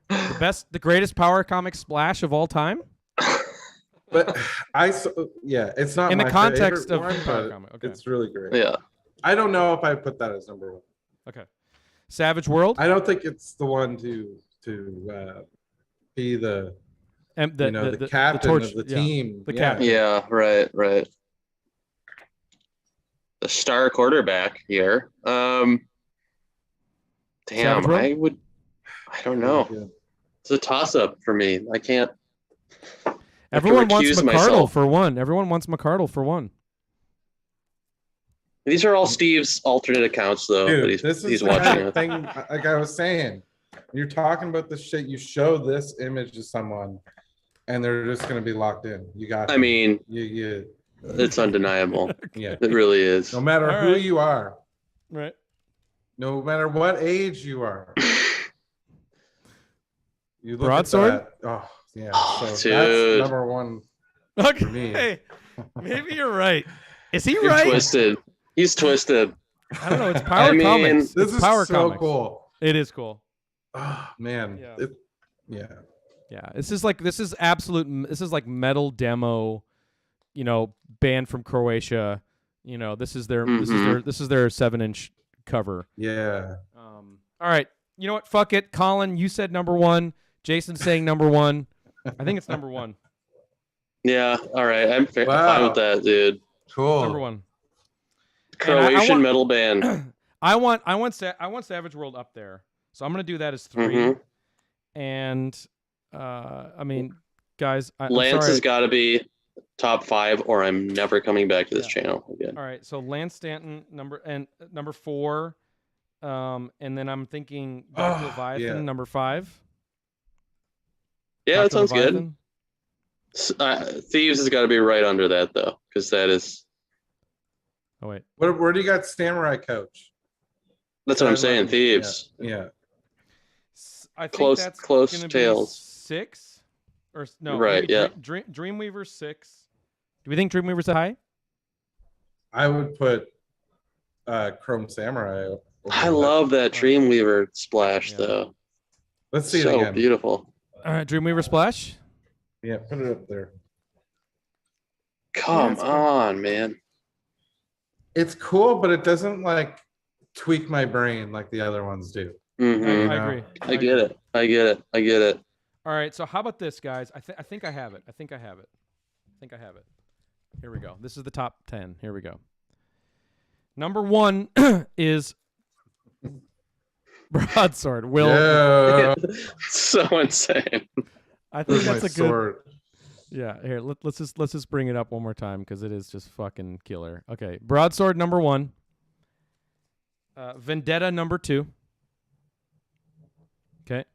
The greatest power comic splash of all time? But it's not In the my context favorite of one, power but comic. Okay. it's really great. Yeah. I don't know if I put that as number 1. Okay. Savage World? I don't think it's the one to be the And the captain torch, of the yeah. team. The captain. Yeah, right. The star quarterback here. Damn, Savage World? I don't know. It's a toss-up for me. I can't. Everyone wants recuse McCardle myself. for one. Everyone wants McCardle for one. These are all Steve's alternate accounts, though. Dude, that this is he's the watching kind of it. thing, like I was saying, you're talking about this shit, you show this image to someone and they're just going to be locked in. You got I mean, it's undeniable. Yeah. It really is. No matter All who right. you are, Right. no matter what age you are, you look Broadsword? at that. Oh, yeah. Oh, So dude. that's number 1 for me. Okay. Maybe you're right. Is he You're right? twisted. He's twisted. I don't know. It's power I mean, comics. This It's is power so comics. cool. It is cool. Oh, man. Yeah. Yeah. This is like metal demo, band from Croatia. This is their Mhm. this is their 7-inch cover. Yeah. All right. You know what? Fuck it. Colin, you said number 1. Jason's saying number 1. I think it's number 1. Yeah. All right. I'm fine Wow. with that, dude. Cool. Number 1. Croatian metal band. I want Savage World up there, so I'm gonna do that as 3. Mhm. And I mean, guys, I'm Lance sorry. has got to be top 5, or I'm never coming back to this channel again. All right, so Lan Stanton number 4, and then I'm thinking Dr. Leviathan number 5. Yeah, Dr. that sounds Leviathan. good. Thieves has got to be right under that, though, because that is. Oh wait, Where do you got Samurai Coach? That's what I'm saying. Thieves. Yeah. I think Close- that's close gonna tails. Be 6, or no? Right, maybe yeah. Dreamweaver 6. Do we think Dreamweaver's that high? I would put Chrome Samurai. Over I that. love that Dreamweaver splash, Yeah. though. Let's see it So again. beautiful. All right, Dreamweaver Splash. Yeah, put it up there. Come it's cool. on, man. It's cool, but it doesn't like tweak my brain like the other ones do. Mhm. I agree. I get it. I get it. I get it. All right, so how about this, guys? I think I have it. Here we go. This is the top 10. Here we go. Number 1 is Broadsword. Will Yeah. So insane. I think Where's my that's a good. sword? Yeah, here let's just bring it up one more time because it is just fucking killer. Okay, Broadsword number 1. Vendetta number 2. Okay.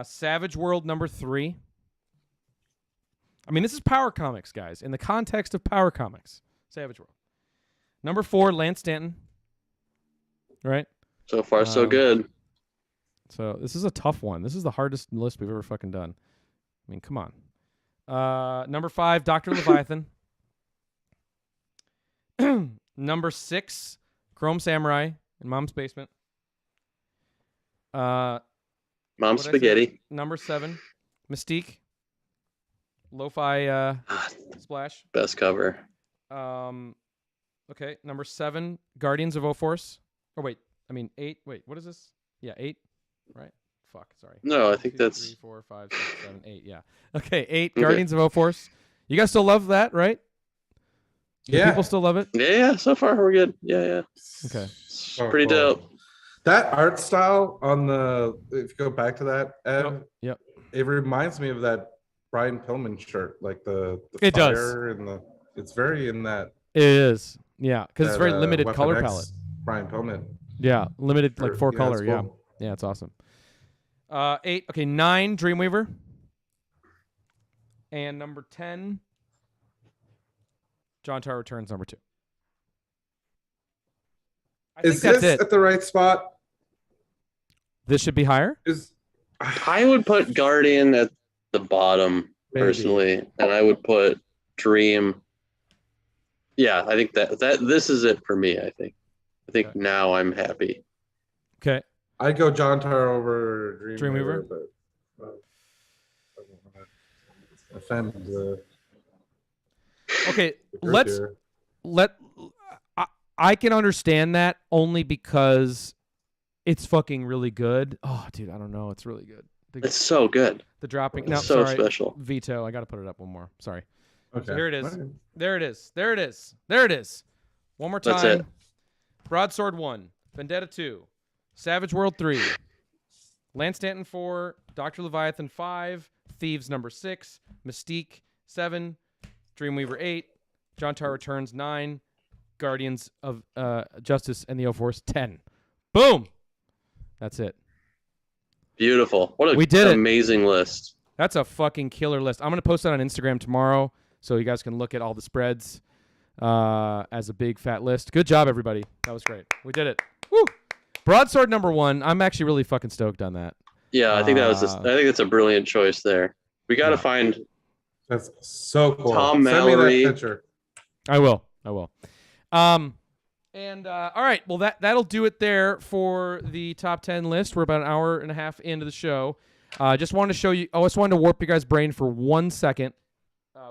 Savage World number 3. I mean, this is Power Comics, guys. In the context of Power Comics, Savage World. Number 4, Lan Stanton. Right? So far, so good. So this is a tough one. This is the hardest list we've ever fucking done. I mean, come on. Number 5, Dr. Leviathan. Number 6, Chrome Samurai in Mom's Basement. Mom what'd I say? spaghetti. Number 7, Mystique. Lo-fi splash. Best cover. Okay, number 7, Guardians of O-Force. Oh, wait. I mean, 8. Wait, what is this? Yeah, 8. Right? Fuck, sorry. No, I think 2, that's 3, 4, 5, 6, 7, 8. Yeah. Okay, 8, Okay. Guardians of O-Force. You guys still love that, right? Do Yeah. people still love it? yeah. So far, we're good. Yeah. Okay. It's pretty dope. That art style on the, if you go back to that, Ev, Yep. it reminds me of that Brian Pillman shirt, like the It does. fire and it's very in that. It is. Yeah, because it's that, very limited Weapon color X palette. Brian Pillman. Yeah, limited like 4 Yeah, color. it's Yeah. cool. Yeah, it's awesome. 8. Okay, 9, Dreamweaver. And number 10, John Tarr Returns number 2. I think Is that's this it. at the right spot? This should be higher. I would put Guardian at the bottom personally, and I would put Dream. Yeah, I think that this is it for me. I think Okay. now I'm happy. Okay. I'd go John Tarr over Dreamweaver, but I don't want to offend the. Okay, the let's here. I can understand that only because it's fucking really good. Oh, dude, I don't know. It's really good. It's so good. The dropping. It's No, so sorry. special. Veto. I got to put it up one more. Sorry. Okay. So here it is. All right. There it is. There it is. There it is. One more time. That's it. Broadsword 1, Vendetta 2, Savage World 3, Lan Stanton 4, Dr. Leviathan 5, Thieves number 6, Mystique 7, Dreamweaver 8, John Tarr Returns 9, Guardians of Justice and the O-Force 10. Boom. That's it. Beautiful. What We did it. amazing list. That's a fucking killer list. I'm going to post it on Instagram tomorrow so you guys can look at all the spreads as a big fat list. Good job, everybody. That was great. We did it. Woo! Broadsword number 1. I'm actually really fucking stoked on that. Yeah, I think I think it's a brilliant choice there. We got to find That's so cool. Tom Send me Mallory. that picture. I will. All right. Well, that'll do it there for the top 10 list. We're about an hour and a half into the show. Just wanted to show you. I just wanted to warp your guys' brain for 1 second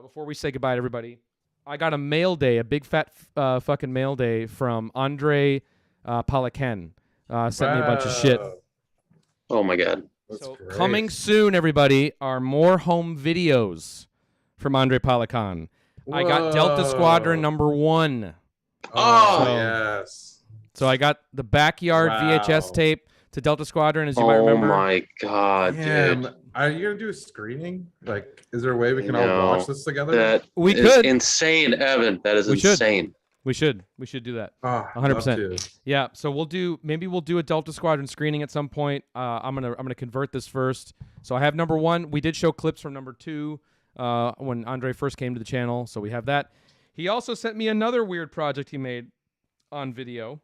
before we say goodbye to everybody. I got a mail day, a big fat fucking mail day from Andre Palaken. Sent me a bunch of shit. Oh my God. That's So great. coming soon, everybody, are more home videos from Andre Palakan. I got Delta Squadron number 1. Oh, So- yes. So I got the backyard Wow. VHS tape to Delta Squadron, as you might remember. Oh my God, Damn. dude. Are you gonna do a screening? Like, is there a way we can No. all watch this together? That We is could. insane, Evan. That is We should. insane. We should do that. Oh, 100%. love to. Yeah. So we'll do a Delta Squadron screening at some point. I'm gonna convert this first. So I have number 1. We did show clips from number 2 when Andre first came to the channel. So we have that. He also sent me another weird project he made on video,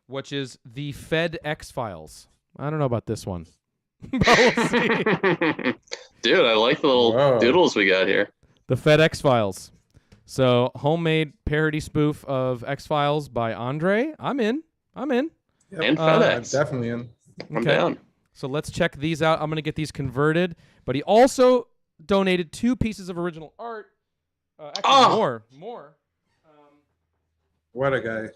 which is the Fed X-Files. I don't know about this one. But we'll see. Dude, I like the little Whoa. doodles we got here. The Fed X-Files. So homemade parody spoof of X-Files by Andre. I'm in. And I'm FedEx. definitely in. I'm down. So let's check these out. I'm going to get these converted. But he also donated 2 pieces of original art. Actually, more. What a guy.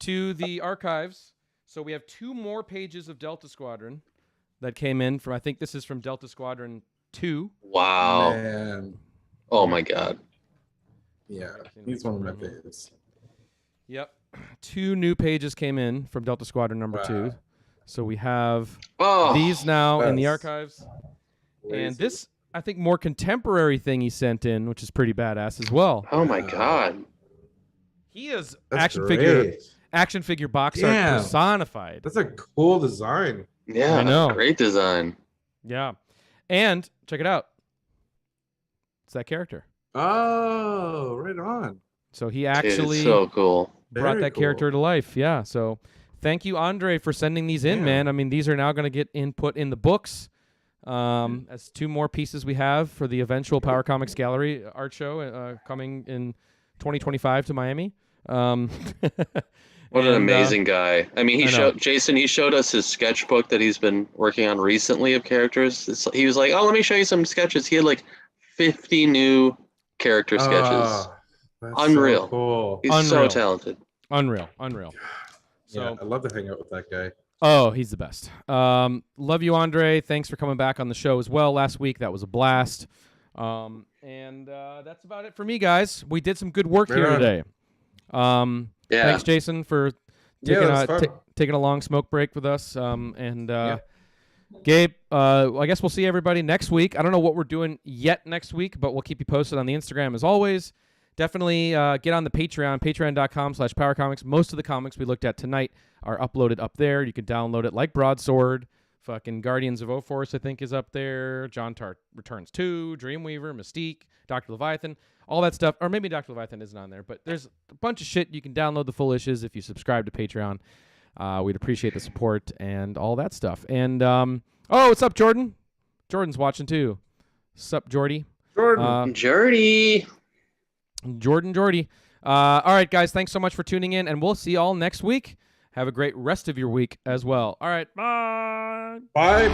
To the archives. So we have 2 more pages of Delta Squadron that came in from, I think this is from Delta Squadron 2. Wow. Man. Oh my God. Yeah, he's one of my favorites. Yep. 2 new pages came in from Delta Squadron number Wow. 2. So we have Oh, these now in the that's archives. And Lazy. this, I think, more contemporary thing he sent in, which is pretty badass as well. oh my God. He is That's action figure box Damn. art personified. That's a cool design. Yeah, I know. Great design. Yeah. And check it out. It's that character. Oh, right on. So he Dude, actually it's so cool. brought Very that cool. character to life. Yeah. So thank you, Andre, for sending these in, Yeah. man. I mean, these are now going to get input in the books. As 2 more pieces we have for the eventual Power Comics Gallery art show coming in 2025 to Miami. What an amazing guy. I mean, I know. he showed us his sketchbook that he's been working on recently of characters. He was like, oh, let me show you some sketches. He had like 50 new character sketches. Oh, that's Unreal. So cool. He's so Unreal. talented. Unreal. So, Yeah, I love to hang out with that guy. oh, he's the best. Love you, Andre. Thanks for coming back on the show as well last week. That was a blast. And that's about it for me, guys. We did some good work Right here on. today. Yeah. Thanks, Jason, for Yeah, taking that's fun. taking a long smoke break with us. Gabe, I guess we'll see everybody next week. I don't know what we're doing yet next week, but we'll keep you posted on the Instagram as always. Definitely get on the Patreon, patreon.com/powercomics. Most of the comics we looked at tonight are uploaded up there. You can download it like Broadsword. Fucking Guardians of O-Force, I think, is up there. John Tarr Returns 2, Dreamweaver, Mystique, Dr. Leviathan, all that stuff. Or maybe Dr. Leviathan isn't on there, but there's a bunch of shit. You can download the full issues if you subscribe to Patreon. We'd appreciate the support and all that stuff. And oh, what's up, Jordan? Jordan's watching too. Sup, Jordy? Jordan. Jordy. Jordy. All right, guys. Thanks so much for tuning in, and we'll see y'all next week. Have a great rest of your week as well. All right. Bye. Bye.